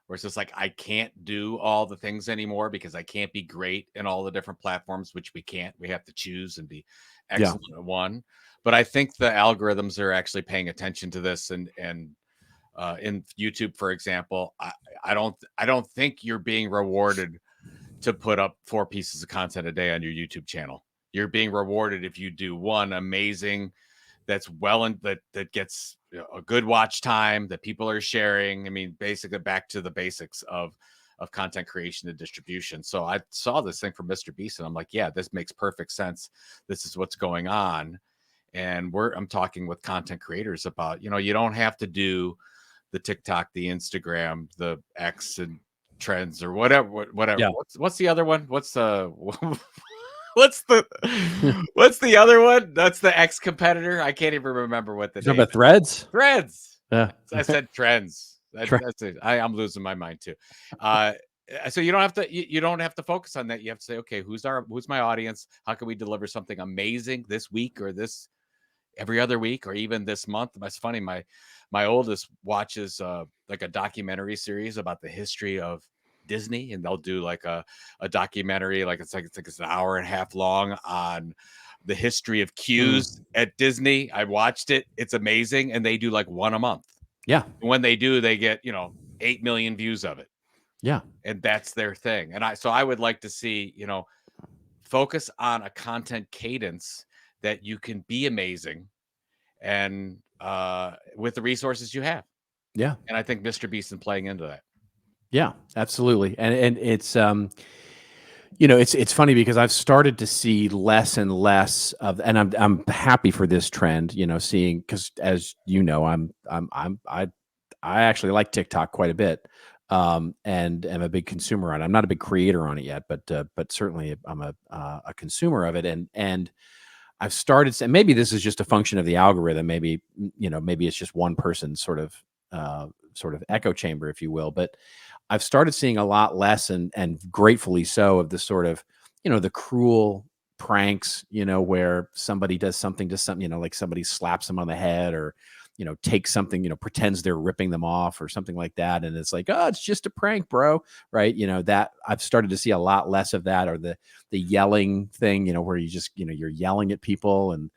where it's just like, I can't do all the things anymore because I can't be great in all the different platforms, which we can't. We have to choose and be excellent at one. But I think the algorithms are actually paying attention to this, and in YouTube, for example, I don't think you're being rewarded to put up 4 pieces of content a day on your YouTube channel. You're being rewarded if you do one amazing that's that gets a good watch time that people are sharing. I mean, basically back to the basics of content creation and distribution. So I saw this thing from MrBeast and I'm like, yeah, this makes perfect sense. This is what's going on. And I'm talking with content creators about, you don't have to do the TikTok, the Instagram, the X and trends or whatever. Yeah. What's the other one? What's the other one? That's the X competitor. I can't even remember what the name is. Threads. Yeah. I said trends. That's it. I'm losing my mind too. So you don't have to focus on that. You have to say, okay, who's my audience? How can we deliver something amazing this week or this every other week or even this month? That's funny. My oldest watches like a documentary series about the history of Disney, and they'll do like a documentary, like it's an hour and a half long on the history of cues at Disney. I watched it. It's amazing. And they do like one a month. Yeah. And when they do, they get, 8 million views of it. Yeah. And that's their thing. And I would like to see, focus on a content cadence that you can be amazing and with the resources you have. Yeah. And I think MrBeast is playing into that. Yeah, absolutely. And it's it's funny because I've started to see less and less of, and I'm happy for this trend, seeing, because as you know, I actually like TikTok quite a bit. And am a big consumer on it. I'm not a big creator on it yet, but certainly I'm a consumer of it. And I've started to, and maybe this is just a function of the algorithm. Maybe, maybe it's just one person's sort of echo chamber, if you will. But I've started seeing a lot less, and gratefully so, of the sort of, the cruel pranks, where somebody does something to something, like somebody slaps them on the head, or, takes something, pretends they're ripping them off or something like that. And it's like, oh, it's just a prank, bro. Right. That I've started to see a lot less of that, or the yelling thing, where you just, you're yelling at people. And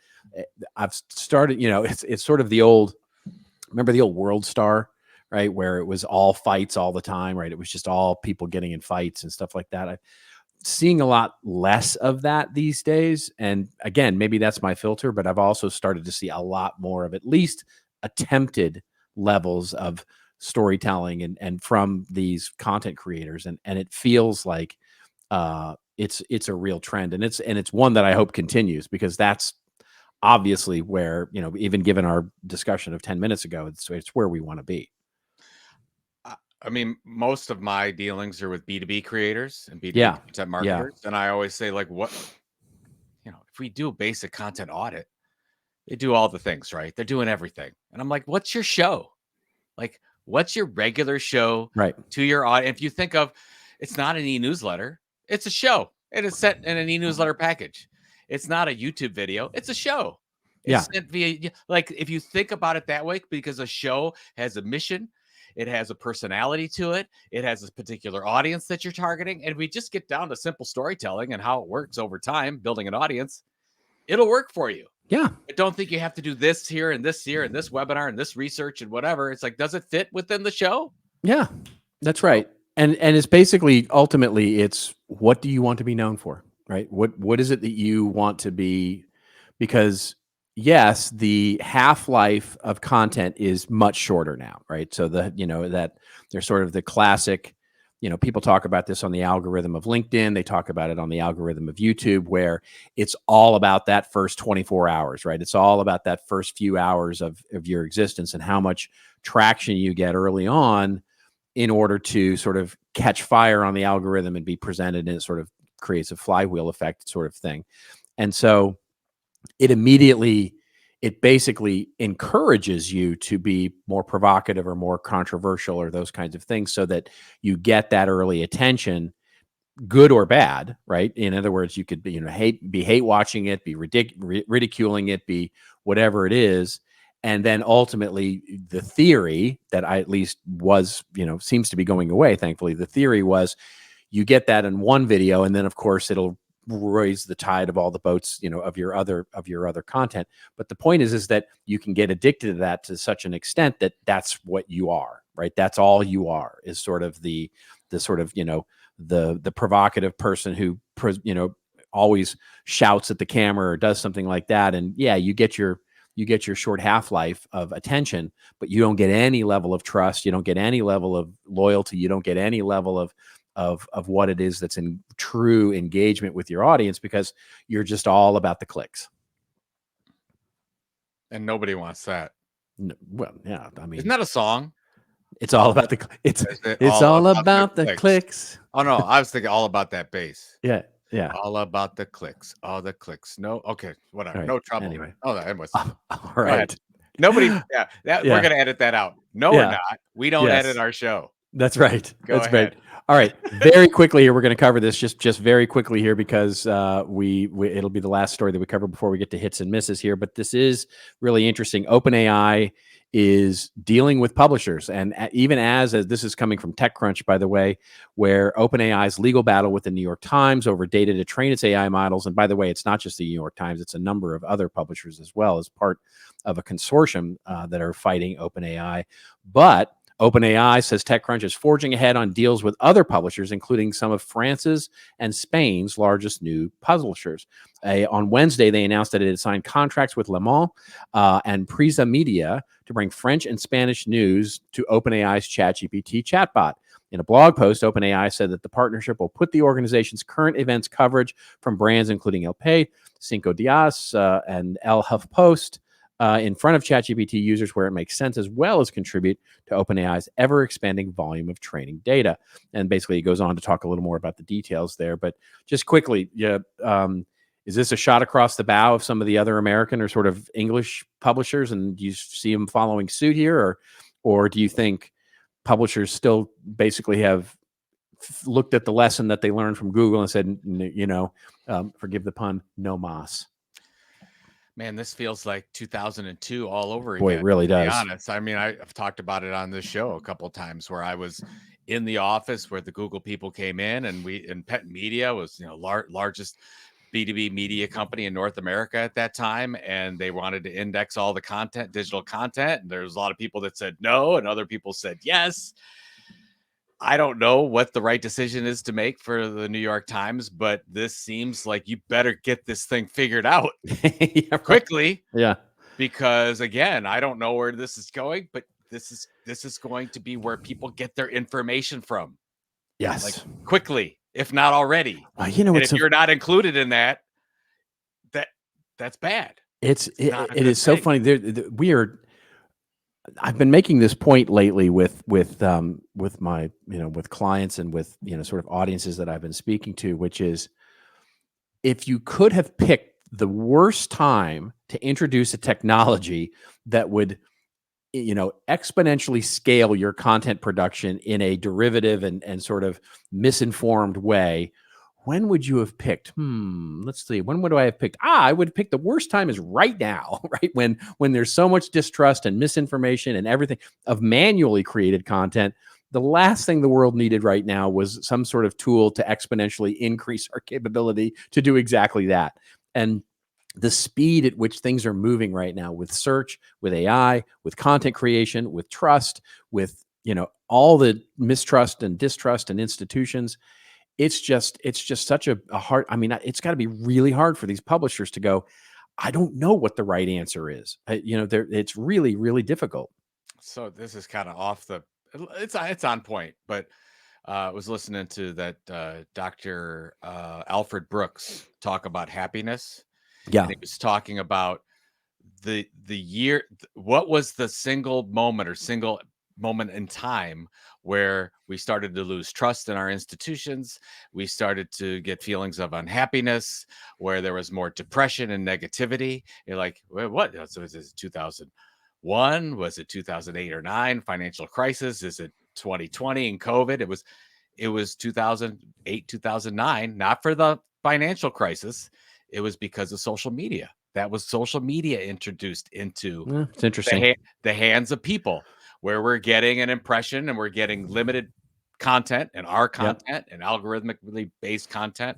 I've started, it's sort of the old, remember the old World Star, right? Where it was all fights all the time, right? It was just all people getting in fights and stuff like that. I'm seeing a lot less of that these days. And again, maybe that's my filter, but I've also started to see a lot more of at least attempted levels of storytelling and from these content creators. And it feels like it's a real trend. And it's one that I hope continues, because that's obviously where, even given our discussion of 10 minutes ago, it's where we want to be. I mean, most of my dealings are with B2B creators and B2B content marketers. And I always say, like, what, if we do a basic content audit, they do all the things, right? They're doing everything. And I'm like, what's your show? Like, what's your regular show to your audience? If you think of, it's not an e-newsletter, it's a show. It is set in an e-newsletter package. It's not a YouTube video, it's a show. It's sent via, like, if you think about it that way, because a show has a mission, it has a personality to it, it has a particular audience that you're targeting. And we just get down to simple storytelling and how it works over time, building an audience, it'll work for you. Yeah. I don't think you have to do this here and this here and this webinar and this research and whatever. It's like, does it fit within the show? Yeah, that's right. And it's basically, ultimately, it's, what do you want to be known for, right? What is it that you want to be? Because yes, the half-life of content is much shorter now, right? So that there's sort of the classic, people talk about this on the algorithm of LinkedIn. They talk about it on the algorithm of YouTube, where it's all about that first 24 hours, right? It's all about that first few hours of your existence and how much traction you get early on in order to sort of catch fire on the algorithm and be presented, and it sort of creates a flywheel effect sort of thing. And so it basically encourages you to be more provocative or more controversial or those kinds of things, so that you get that early attention, good or bad, right? In other words, you could be, hate watching it, be ridiculing it, be whatever it is. And then ultimately the theory that I at least was, seems to be going away, thankfully, the theory was you get that in one video, and then of course it'll raise the tide of all the boats, of your other content. But the point is that you can get addicted to that to such an extent that that's what you are, right? That's all you are, is sort of the sort of, the provocative person who, always shouts at the camera or does something like that. And you get your short half-life of attention, but you don't get any level of trust. You don't get any level of loyalty. You don't get any level of what it is that's in true engagement with your audience, because you're just all about the clicks. And nobody wants that. No, well, yeah, I mean, isn't that a song? It's all about the it's all about the clicks. Oh no, I was thinking all about that bass. Yeah. All about the clicks. All the clicks. No, okay, whatever. Right. No trouble. Anyway. Oh, that was all right. Nobody. We're gonna edit that out. No, we're not. We don't edit our show. That's right. That's ahead. Right. All right. Very quickly here, we're going to cover this just very quickly here, because it'll be the last story that we cover before we get to hits and misses here. But this is really interesting. OpenAI is dealing with publishers. And even as this is coming from TechCrunch, by the way, where OpenAI's legal battle with the New York Times over data to train its AI models. And by the way, it's not just the New York Times, it's a number of other publishers as well as part of a consortium that are fighting OpenAI. But OpenAI says TechCrunch is forging ahead on deals with other publishers, including some of France's and Spain's largest new publishers. On Wednesday, they announced that it had signed contracts with Le Mans and Prisa Media to bring French and Spanish news to OpenAI's ChatGPT chatbot. In a blog post, OpenAI said that the partnership will put the organization's current events coverage from brands including El Pay, Cinco Dias, and El HuffPost in front of ChatGPT users where it makes sense, as well as contribute to OpenAI's ever-expanding volume of training data. And basically, it goes on to talk a little more about the details there. But just quickly, is this a shot across the bow of some of the other American or sort of English publishers, and do you see them following suit here, or do you think publishers still basically have looked at the lesson that they learned from Google and said, forgive the pun, no mas? Man, this feels like 2002 all over again. Boy, it really does. To be honest, I mean, I've talked about it on this show a couple of times where I was in the office where the Google people came in, and Pet Media was, largest B2B media company in North America at that time, and they wanted to index all the content, digital content. And there's a lot of people that said no, and other people said yes. I don't know what the right decision is to make for the New York Times, but this seems like you better get this thing figured out quickly. Yeah. Because again, I don't know where this is going, but this is going to be where people get their information from. Yes. Like quickly, if not already. And if you're not included in that, that's bad. It is so funny. We are. I've been making this point lately with my with clients and with sort of audiences that I've been speaking to, which is, if you could have picked the worst time to introduce a technology that would exponentially scale your content production in a derivative and sort of misinformed way, when would you have picked? Let's see. When would I have picked? I would pick the worst time is right now, right? When there's so much distrust and misinformation and everything of manually created content. The last thing the world needed right now was some sort of tool to exponentially increase our capability to do exactly that. And the speed at which things are moving right now with search, with AI, with content creation, with trust, with all the mistrust and distrust in institutions. It's just such a hard. I mean, it's got to be really hard for these publishers to go, I don't know what the right answer is. It's really, really difficult. So this is kind of off the. It's on point, but I was listening to that Dr. Alfred Brooks talk about happiness. Yeah, and he was talking about the year. What was the single moment in time where we started to lose trust in our institutions? We started to get feelings of unhappiness, where there was more depression and negativity. You're like, what? So is it 2001? Was it 2008 or 9? Financial crisis? Is it 2020 and COVID? It was 2008, 2009, not for the financial crisis. It was because of social media. That was social media introduced into it's interesting. The hands of people, where we're getting an impression and we're getting limited content and our content and algorithmically based content.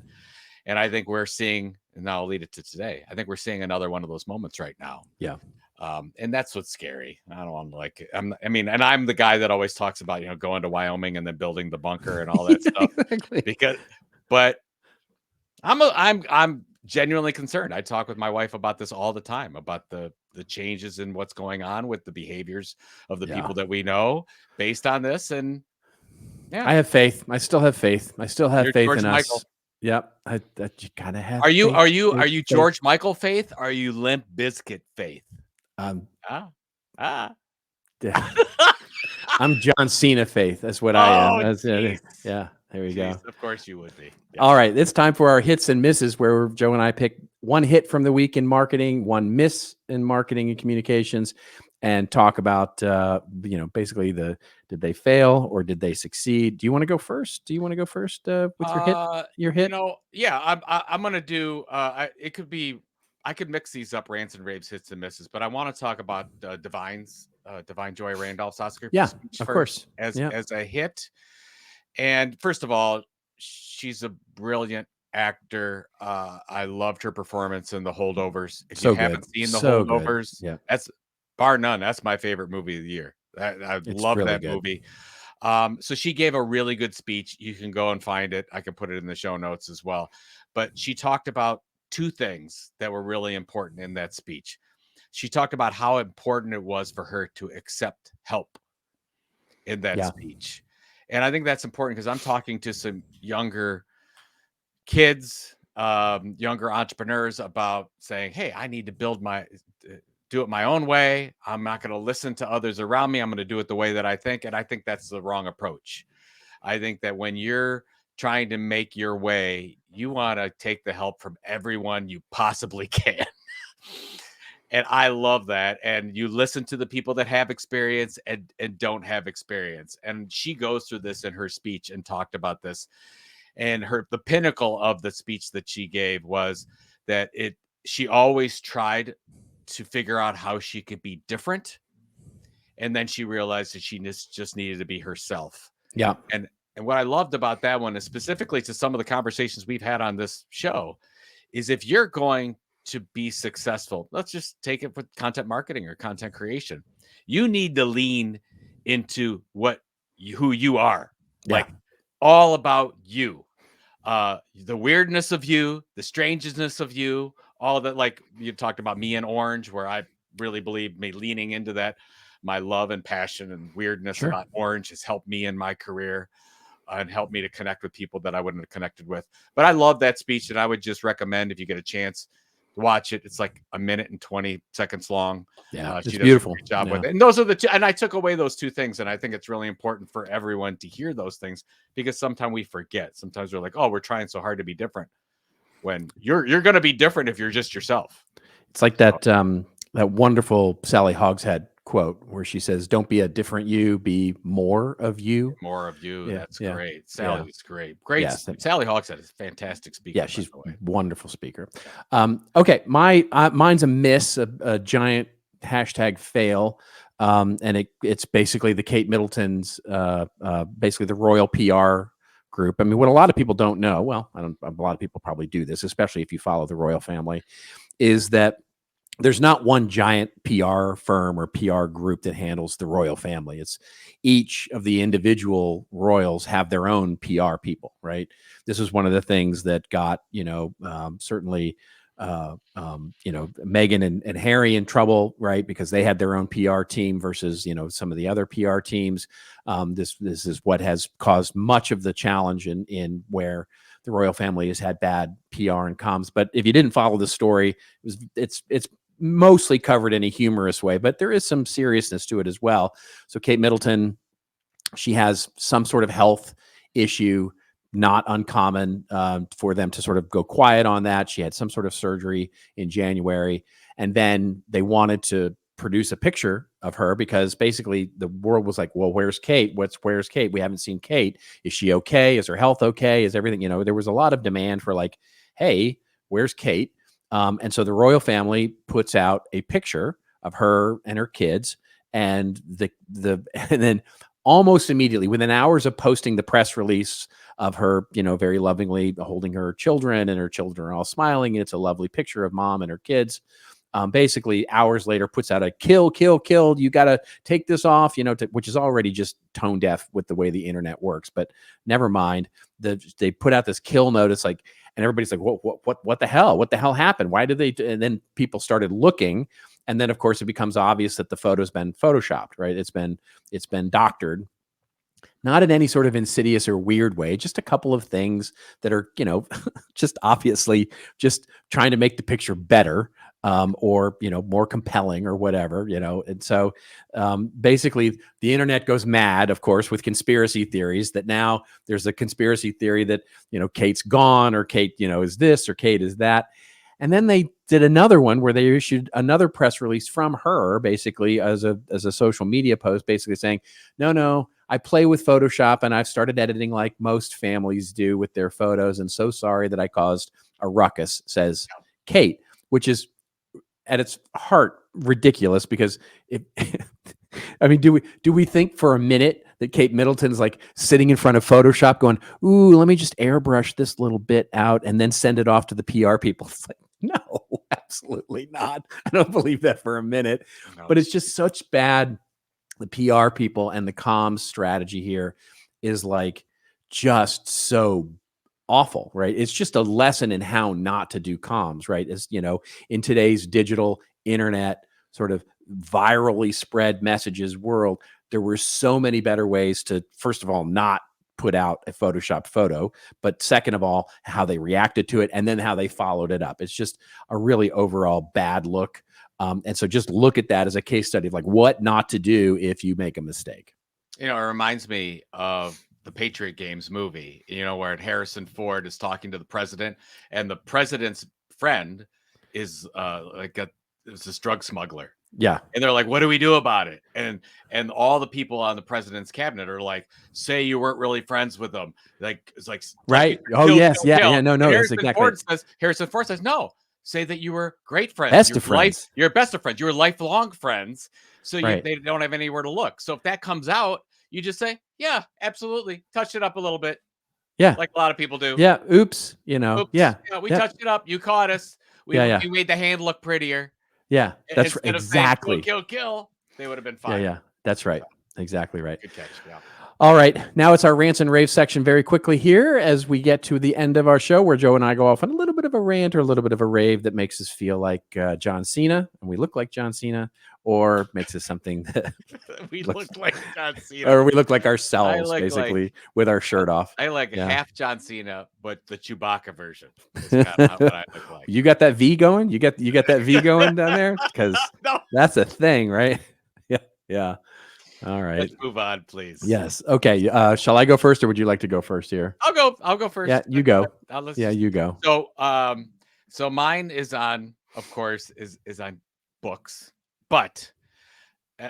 And I think we're seeing, and now I'll lead it to today, I think we're seeing another one of those moments right now. Yeah. And that's what's scary. I don't want to like it. And I'm the guy that always talks about, going to Wyoming and then building the bunker and all that stuff. Exactly. But I'm genuinely concerned. I talk with my wife about this all the time, about the changes in what's going on with the behaviors of the people that we know based on this. And I have faith. I still have faith. I still have faith George in Michael. us. Yep. You gotta have. Are you faith. George Michael faith? Are you Limp Bizkit faith? Yeah. I'm John Cena faith. That's what I am. Yeah. There we go. Of course you would be. Yeah. All right. It's time for our hits and misses, where Joe and I pick one hit from the week in marketing, one miss in marketing and communications, and talk about, basically did they fail or did they succeed? Do you want to go first? With your hit? I'm going to do, it could be I could mix these up, rants and raves, hits and misses, but I want to talk about Divine Joy Randolph's Oscar Yeah, speech of first course. Yeah. as a hit. And first of all, she's a brilliant actor. I loved her performance in The Holdovers. If you So good. haven't seen The So good. Holdovers, Yeah. that's bar none. That's my favorite movie of the year. I It's love really that good. movie. So she gave a really good speech. You can go and find it. I can put it in the show notes as well. But she talked about two things that were really important in that speech. She talked about how important it was for her to accept help in that Yeah. speech. And I think that's important because I'm talking to some younger kids, younger entrepreneurs about saying, hey, I need to do it my own way. I'm not going to listen to others around me. I'm going to do it the way that I think. And I think that's the wrong approach. I think that when you're trying to make your way, you want to take the help from everyone you possibly can. And I love that. And you listen to the people that have experience and don't have experience. And she goes through this in her speech and talked about this. And the pinnacle of the speech that she gave was that she always tried to figure out how she could be different. And then she realized that she just needed to be herself. Yeah. And what I loved about that one is specifically to some of the conversations we've had on this show is if you're going to be successful, let's just take it with content marketing or content creation. You need to lean into who you are, like all about you, the weirdness of you, the strangeness of you, all that. Like you talked about Me and Orange, where I really believe me leaning into that. My love and passion and weirdness about Orange has helped me in my career and helped me to connect with people that I wouldn't have connected with. But I love that speech, and I would just recommend if you get a chance to watch it. It's like 1 minute and 20 seconds long. Yeah, She it's does beautiful. a great job with it. And those are the two. And I took away those two things, and I think it's really important for everyone to hear those things because sometimes we forget. Sometimes we're like, "Oh, we're trying so hard to be different." When you're going to be different if you're just yourself. It's like that wonderful Sally Hogshead quote where she says, "Don't be a different you, be more of you." More of you. Yeah, That's yeah, great. Sally yeah. was great. Great. Yes. Sally Hogshead is a fantastic speaker. Yeah, she's a wonderful speaker. Okay, mine's a miss, a giant hashtag fail. And it's basically the Kate Middleton's, basically the royal PR group. I mean, what a lot of people don't know, well, a lot of people probably do this, especially if you follow the royal family, is that there's not one giant PR firm or PR group that handles the royal family. It's each of the individual royals have their own PR people, right? This is one of the things that got, certainly, Meghan and Harry in trouble, right? Because they had their own PR team versus, some of the other PR teams. This is what has caused much of the challenge in where the royal family has had bad PR and comms. But if you didn't follow the story, it's mostly covered in a humorous way, but there is some seriousness to it as well. So Kate Middleton, she has some sort of health issue, not uncommon for them to sort of go quiet on that. She had some sort of surgery in January, and then they wanted to produce a picture of her because basically the world was like, well, where's Kate? Where's Kate? We haven't seen Kate. Is she okay? Is her health okay? Is everything, there was a lot of demand for like, hey, where's Kate? And so the royal family puts out a picture of her and her kids, and and then almost immediately, within hours of posting the press release of her, very lovingly holding her children, and her children are all smiling, and it's a lovely picture of mom and her kids. Basically, hours later, puts out a kill. You got to take this off, which is already just tone deaf with the way the internet works. But never mind. They put out this kill notice, like, and everybody's like, what the hell? What the hell happened? Why did they? And then people started looking, and then of course it becomes obvious that the photo's been photoshopped, right? It's been doctored. Not in any sort of insidious or weird way, just a couple of things that are, just obviously just trying to make the picture better, or, more compelling or whatever, And so basically the internet goes mad, of course, with conspiracy theories that now there's a conspiracy theory that, Kate's gone, or Kate, is this, or Kate is that. And then they did another one where they issued another press release from her, basically as a social media post, basically saying, no, I play with Photoshop and I've started editing like most families do with their photos. And so sorry that I caused a ruckus, says Kate. which is at its heart ridiculous because if I mean, do we think for a minute that Kate Middleton's like sitting in front of Photoshop going, ooh, let me just airbrush this little bit out and then send it off to the PR people? It's like, no, absolutely not. I don't believe that for a minute. No. But it's just such bad. The PR people and the comms strategy here is like just so awful, right? It's just a lesson in how not to do comms, right? As you know, in today's digital internet sort of virally spread messages world, there were so many better ways to, first of all, not put out a photoshopped photo, but second of all, how they reacted to it and then how they followed it up. It's just a really overall bad look. And so just look at that as a case study of like what not to do if you make a mistake. You know, it reminds me of the Patriot Games movie, you know, where Harrison Ford is talking to the president and the president's friend is it's this drug smuggler. Yeah. And they're like, what do we do about it? And all the people on the president's cabinet are like, say you weren't really friends with them. Like, it's like, right. Kill, Oh, kill, yes. kill, Yeah. kill. Yeah. No, Harrison exactly. Harrison Ford says, no, say that you were great friends. Best of friends. You're best of friends. You were lifelong friends. So Right. they don't have anywhere to look. So if that comes out, you just say, yeah, absolutely. Touch it up a little bit. Yeah. Like a lot of people do. Yeah. Oops. You know. Oops. Yeah. We touched it up. You caught us. We made the hand look prettier. Yeah. That's Instead exactly. of saying, kill. They would have been fine. Yeah. That's right. Exactly right. Good catch. Yeah. All right. Now it's our rants and raves section very quickly here as we get to the end of our show where Joe and I go off on a little bit of a rant or a little bit of a rave that makes us feel like John Cena and we look like John Cena, or makes us something that we look like John Cena, or we look like ourselves basically with our shirt off. I like half John Cena, but the Chewbacca version. That's kind of what I look like. You got that V going? You got that V going down there? Because that's a thing, right? Yeah. All right. Let's move on, please. Yes. Okay. Shall I go first, or would you like to go first here? I'll go first. Yeah, you go. You go. So mine is on, of course, is on books, but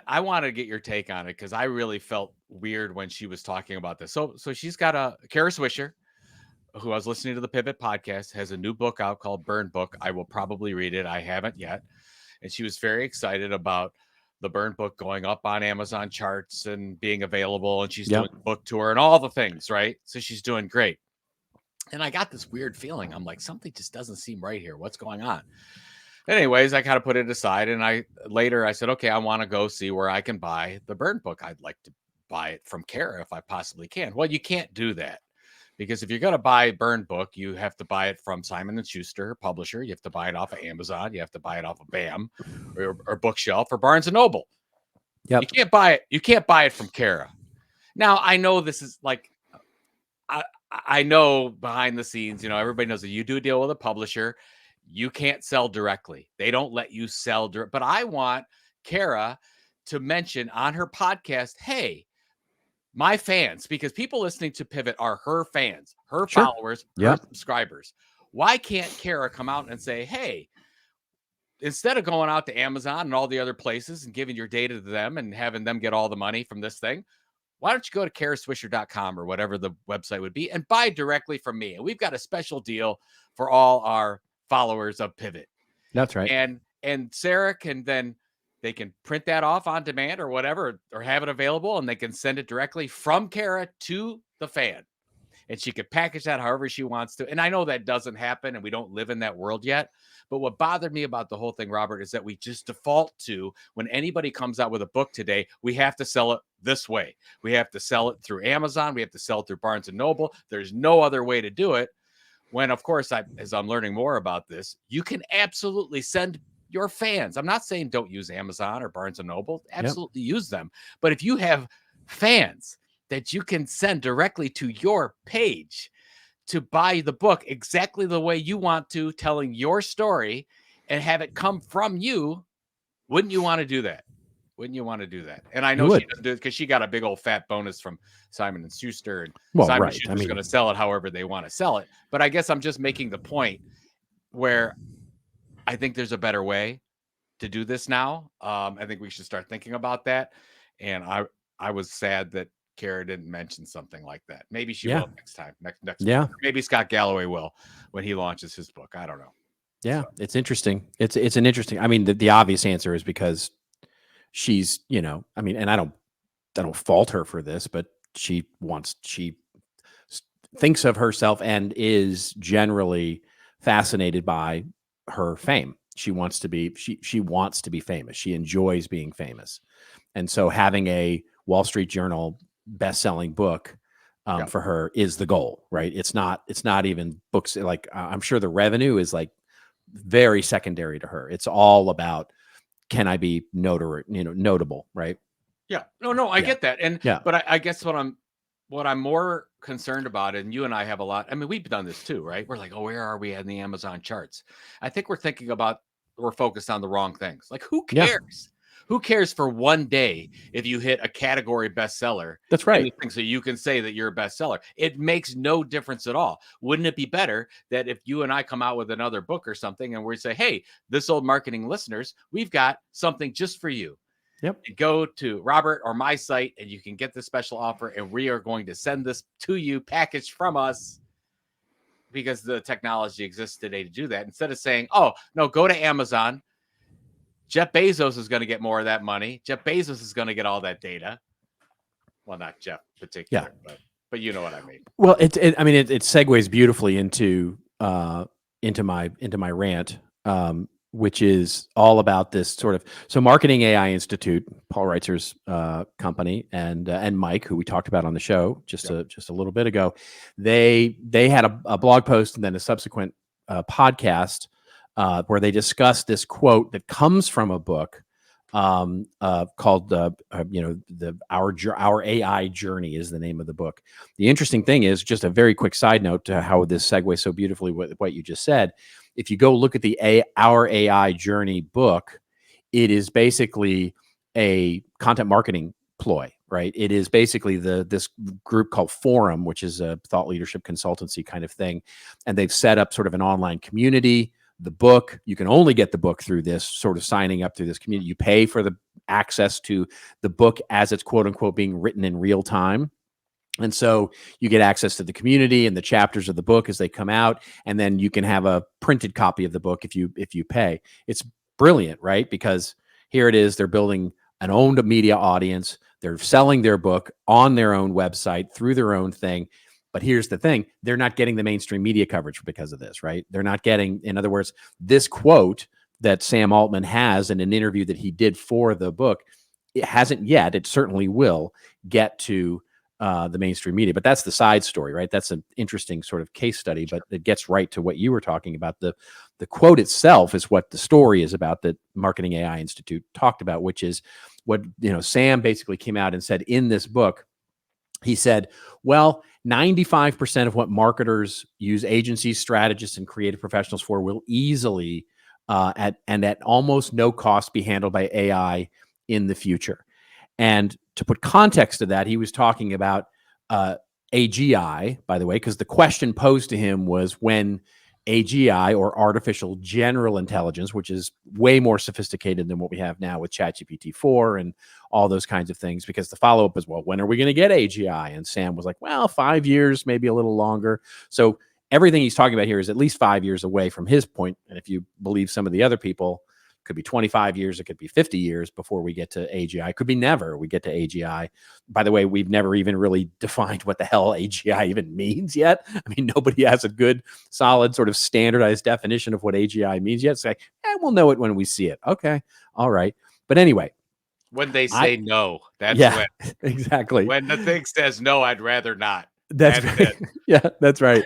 I want to get your take on it because I really felt weird when she was talking about this. So she's got Kara Swisher, who I was listening to the Pivot podcast, has a new book out called Burn Book. I will probably read it. I haven't yet. And she was very excited about the Burn Book going up on Amazon charts and being available. And she's doing a book tour and all the things, right? So she's doing great. And I got this weird feeling. I'm like, something just doesn't seem right here. What's going on? Anyways, I kind of put it aside. And I said, okay, I want to go see where I can buy the Burn Book. I'd like to buy it from Kara if I possibly can. Well, you can't do that. Because if you're going to buy Burn Book, you have to buy it from Simon & Schuster, publisher. You have to buy it off of Amazon. You have to buy it off of BAM or Bookshelf or Barnes & Noble. Yep. You can't buy it. You can't buy it from Kara. Now, I know this is like, I know behind the scenes, you know, everybody knows that you do a deal with a publisher. You can't sell directly. They don't let you sell direct. But I want Kara to mention on her podcast, hey, my fans, because people listening to Pivot are her fans, her followers, her subscribers. Why can't Kara come out and say, hey, instead of going out to Amazon and all the other places and giving your data to them and having them get all the money from this thing, why don't you go to karaswisher.com or whatever the website would be and buy directly from me? And we've got a special deal for all our followers of Pivot. That's right. And Sarah can then, they can print that off on demand or whatever, or have it available, and they can send it directly from Kara to the fan. And she could package that however she wants to. And I know that doesn't happen, and we don't live in that world yet. But what bothered me about the whole thing, Robert, is that we just default to, when anybody comes out with a book today, we have to sell it this way. We have to sell it through Amazon. We have to sell it through Barnes & Noble. There's no other way to do it. When, of course, as I'm learning more about this, you can absolutely send your fans. I'm not saying don't use Amazon or Barnes & Noble. Absolutely use them. But if you have fans that you can send directly to your page to buy the book exactly the way you want to, telling your story and have it come from you, wouldn't you want to do that? Wouldn't you want to do that? And I know she doesn't do it because she got a big old fat bonus from Simon & Schuster, and Simon & Schuster's going to sell it however they want to sell it. But I guess I'm just making the point where I think there's a better way to do this now. I think we should start thinking about that. And I was sad that Kara didn't mention something like that. Maybe she will next time. Next. Maybe Scott Galloway will when he launches his book. I don't know. Yeah, it's interesting. It's an interesting. I mean, the obvious answer is because she's, I mean, and I don't fault her for this, but she thinks of herself and is generally fascinated by her fame. She wants to be famous. She enjoys being famous. And so having a Wall Street Journal best-selling book for her is the goal, right? It's not even books. Like I'm sure the revenue is like very secondary to her. It's all about, can I be notable, right? Yeah. No, I get that. And yeah, but I guess what I'm more concerned about, and you and I have a lot. I mean, we've done this too, right? We're like, oh, where are we in the Amazon charts? I think we're focused on the wrong things. Like, who cares? Yeah. Who cares for one day if you hit a category bestseller? That's right. Anything, so you can say that you're a bestseller. It makes no difference at all. Wouldn't it be better that if you and I come out with another book or something and we say, hey, This Old Marketing listeners, we've got something just for you. Yep. Go to Robert or my site and you can get this special offer, and we are going to send this to you packaged from us, because the technology exists today to do that. Instead of saying, oh, no, go to Amazon. Jeff Bezos is going to get more of that money. Jeff Bezos is going to get all that data. Well, not Jeff particular, but you know what I mean. Well, it segues beautifully into my rant, which is all about this sort of, so Marketing AI Institute, Paul Reitzer's company, and Mike, who we talked about on the show just a little bit ago, they had a blog post and then a subsequent podcast where they discussed this quote that comes from a book called Our AI Journey is the name of the book. The interesting thing is, just a very quick side note to how this segues so beautifully with what you just said. If you go look at the Our AI Journey book, it is basically a content marketing ploy, right? It is basically this group called Forum, which is a thought leadership consultancy kind of thing. And they've set up sort of an online community. The book, you can only get the book through this sort of signing up through this community. You pay for the access to the book as it's quote unquote being written in real time. And so you get access to the community and the chapters of the book as they come out. And then you can have a printed copy of the book if you pay. It's brilliant, right? Because here it is, they're building an owned media audience. They're selling their book on their own website through their own thing. But here's the thing, they're not getting the mainstream media coverage because of this, right? They're not getting, in other words, this quote that Sam Altman has in an interview that he did for the book, it hasn't yet, it certainly will get to the mainstream media. But that's the side story, right? That's an interesting sort of case study, but it gets right to what you were talking about. The quote itself is what the story is about that Marketing AI Institute talked about, which is what, Sam basically came out and said in this book. He said, well, 95% of what marketers use agencies, strategists, and creative professionals for will easily, at almost no cost, be handled by AI in the future. And to put context to that, he was talking about AGI, by the way, because the question posed to him was when AGI, or artificial general intelligence, which is way more sophisticated than what we have now with ChatGPT 4 and all those kinds of things, because the follow-up is, well, when are we going to get AGI? And Sam was like, well, 5 years, maybe a little longer. So everything he's talking about here is at least 5 years away from his point. And if you believe some of the other people, it could be 25 years, it could be 50 years before we get to AGI. It could be never we get to AGI. By the way, we've never even really defined what the hell AGI even means yet. I mean, nobody has a good, solid, sort of standardized definition of what AGI means yet. It's like, we'll know it when we see it. Okay, all right. But anyway. When they say no, that's when. Exactly. When the thing says no, I'd rather not. That's right. Yeah, that's right.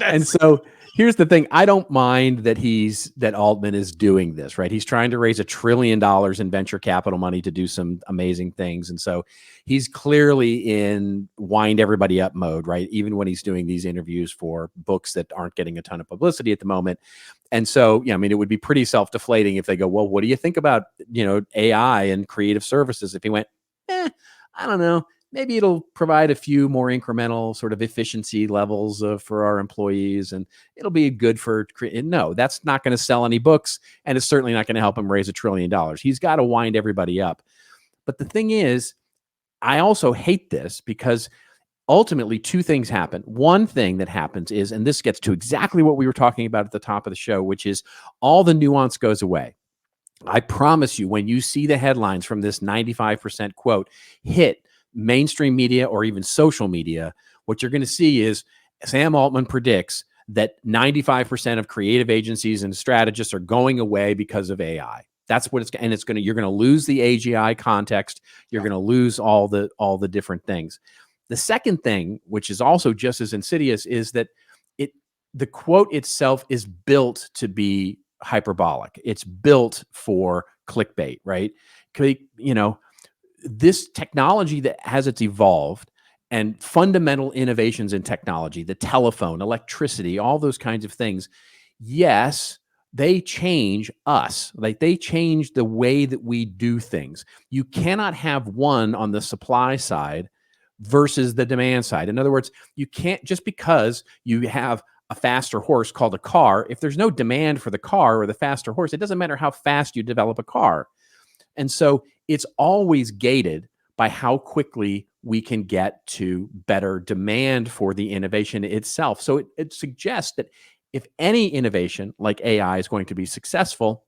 And so here's the thing. I don't mind that Altman is doing this, right? He's trying to raise $1 trillion in venture capital money to do some amazing things. And so he's clearly in wind everybody up mode, right? Even when he's doing these interviews for books that aren't getting a ton of publicity at the moment. And so, I mean, it would be pretty self-deflating if they go, well, what do you think about, AI and creative services? If he went, I don't know. Maybe it'll provide a few more incremental sort of efficiency levels for our employees, and it'll be good for. No, that's not going to sell any books, and it's certainly not going to help him raise $1 trillion. He's got to wind everybody up. But the thing is, I also hate this because ultimately, two things happen. One thing that happens is, and this gets to exactly what we were talking about at the top of the show, which is all the nuance goes away. I promise you, when you see the headlines from this 95% quote hit mainstream media or even social media, what you're going to see is Sam Altman predicts that 95% of creative agencies and strategists are going away because of AI. That's what you're going to lose the AGI context. You're going to lose all the different things. The second thing, which is also just as insidious, is that the quote itself is built to be hyperbolic. It's built for clickbait, right? This technology that has its evolved and fundamental innovations in technology, the telephone, electricity, all those kinds of things. Yes, they change us. Like, they change the way that we do things. You cannot have one on the supply side versus the demand side. In other words, you can't, just because you have a faster horse called a car, if there's no demand for the car or the faster horse, it doesn't matter how fast you develop a car. And so it's always gated by how quickly we can get to better demand for the innovation itself. So it suggests that if any innovation like AI is going to be successful,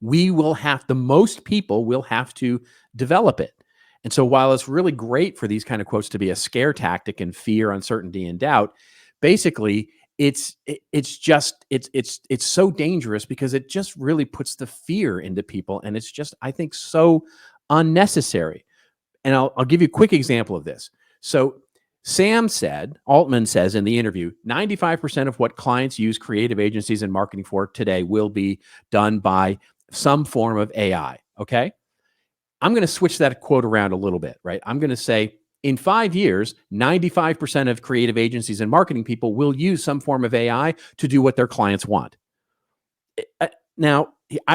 most people will have to develop it. And so while it's really great for these kind of quotes to be a scare tactic and fear, uncertainty, and doubt, basically it's so dangerous because it just really puts the fear into people, and it's just, I think, so unnecessary. And I'll give you a quick example of this. So Altman says in the interview, 95% of what clients use creative agencies and marketing for today will be done by some form of AI. Okay. I'm going to switch that quote around a little bit, right? I'm going to say, in 5 years, 95% of creative agencies and marketing people will use some form of AI to do what their clients want. Now,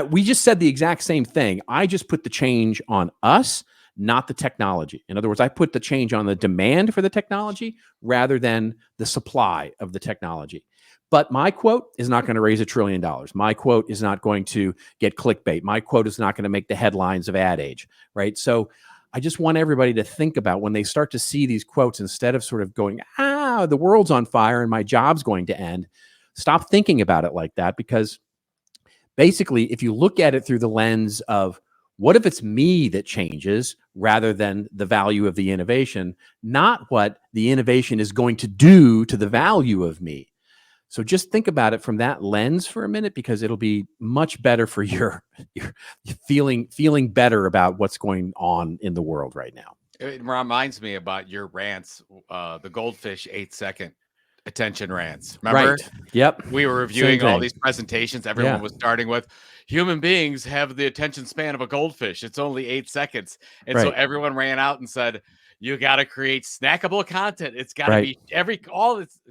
we just said the exact same thing. I just put the change on us, not the technology. In other words, I put the change on the demand for the technology rather than the supply of the technology. But my quote is not going to raise $1 trillion. My quote is not going to get clickbait. My quote is not going to make the headlines of Ad Age, right? So I just want everybody to think about, when they start to see these quotes, instead of sort of going, the world's on fire and my job's going to end, stop thinking about it like that. Because basically, if you look at it through the lens of, what if it's me that changes rather than the value of the innovation, not what the innovation is going to do to the value of me. So just think about it from that lens for a minute, because it'll be much better for your feeling better about what's going on in the world right now. It reminds me about your rants, the goldfish 8-second attention rants. Remember? Right. Yep. We were reviewing all these presentations. Everyone was starting with, human beings have the attention span of a goldfish. It's only 8 seconds. And so everyone ran out and said, you got to create snackable content. It's got to be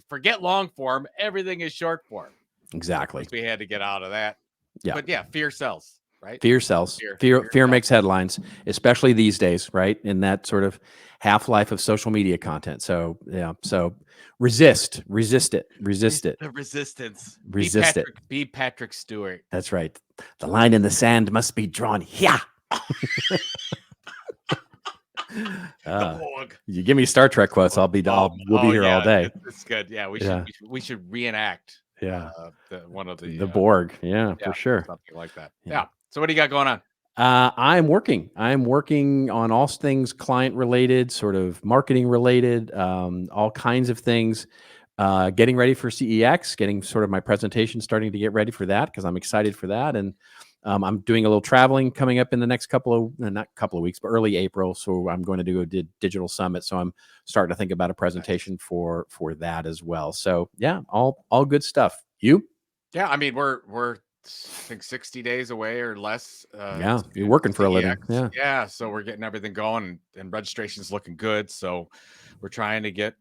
forget long form. Everything is short form. Exactly. We had to get out of that. Yeah. But yeah, fear sells, right? Fear sells. Fear makes headlines, especially these days, right? In that sort of half-life of social media content. So yeah. So resist it. The resistance. Resist it. Be Patrick Stewart. That's right. The line in the sand must be drawn here. You give me Star Trek quotes, we'll be here all day. It's good. Yeah, we should reenact. One of the Borg. For sure. Something like that. Yeah. So what do you got going on? I'm working on all things client related, sort of marketing related, all kinds of things. Getting ready for CEX, getting sort of my presentation, starting to get ready for that, because I'm excited for that. And I'm doing a little traveling coming up in the next not couple of weeks, but early April. So I'm going to do a digital summit. So I'm starting to think about a presentation for that as well. So yeah, all good stuff. You? Yeah, I mean, we're I think 60 days away or less. You're working for a living. Yeah. So we're getting everything going, and registration's looking good. So we're trying to get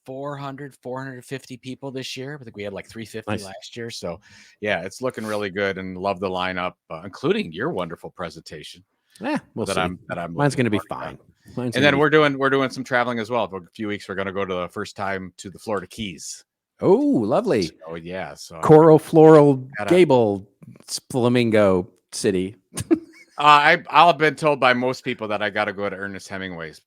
450 people this year. I think we had like 350 last year. So yeah, it's looking really good, and love the lineup, including your wonderful pretation. We'll see. Mine's going to be fine. And then we're doing some traveling as well. For a few weeks, we're going to go to the first time to the Florida Keys. Oh, lovely. Oh yeah. So coral floral gable flamingo city. I've been told by most people that I got to go to Ernest Hemingway's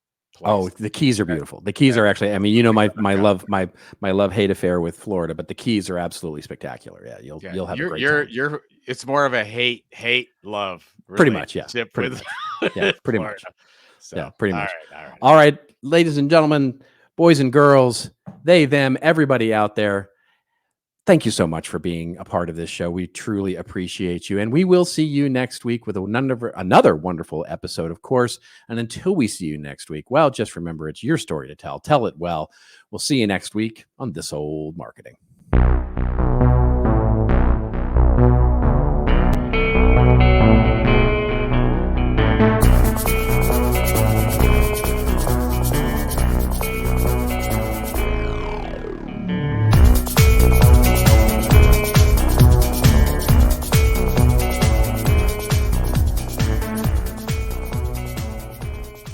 Oh, twice. the Keys are beautiful. The Keys are actually, I mean, you know, my love hate affair with Florida, but the Keys are absolutely spectacular. Yeah, you'll have a great time. It's more of a hate love Pretty much, yeah. relationship Pretty with, much. Yeah, with pretty Florida. much. So, Yeah, pretty much. All right. All right, ladies and gentlemen, boys and girls, they, them, everybody out there. Thank you so much for being a part of this show. We truly appreciate you. And we will see you next week with another wonderful episode, of course. And until we see you next week, well, just remember, it's your story to tell. Tell it well. We'll see you next week on This Old Marketing.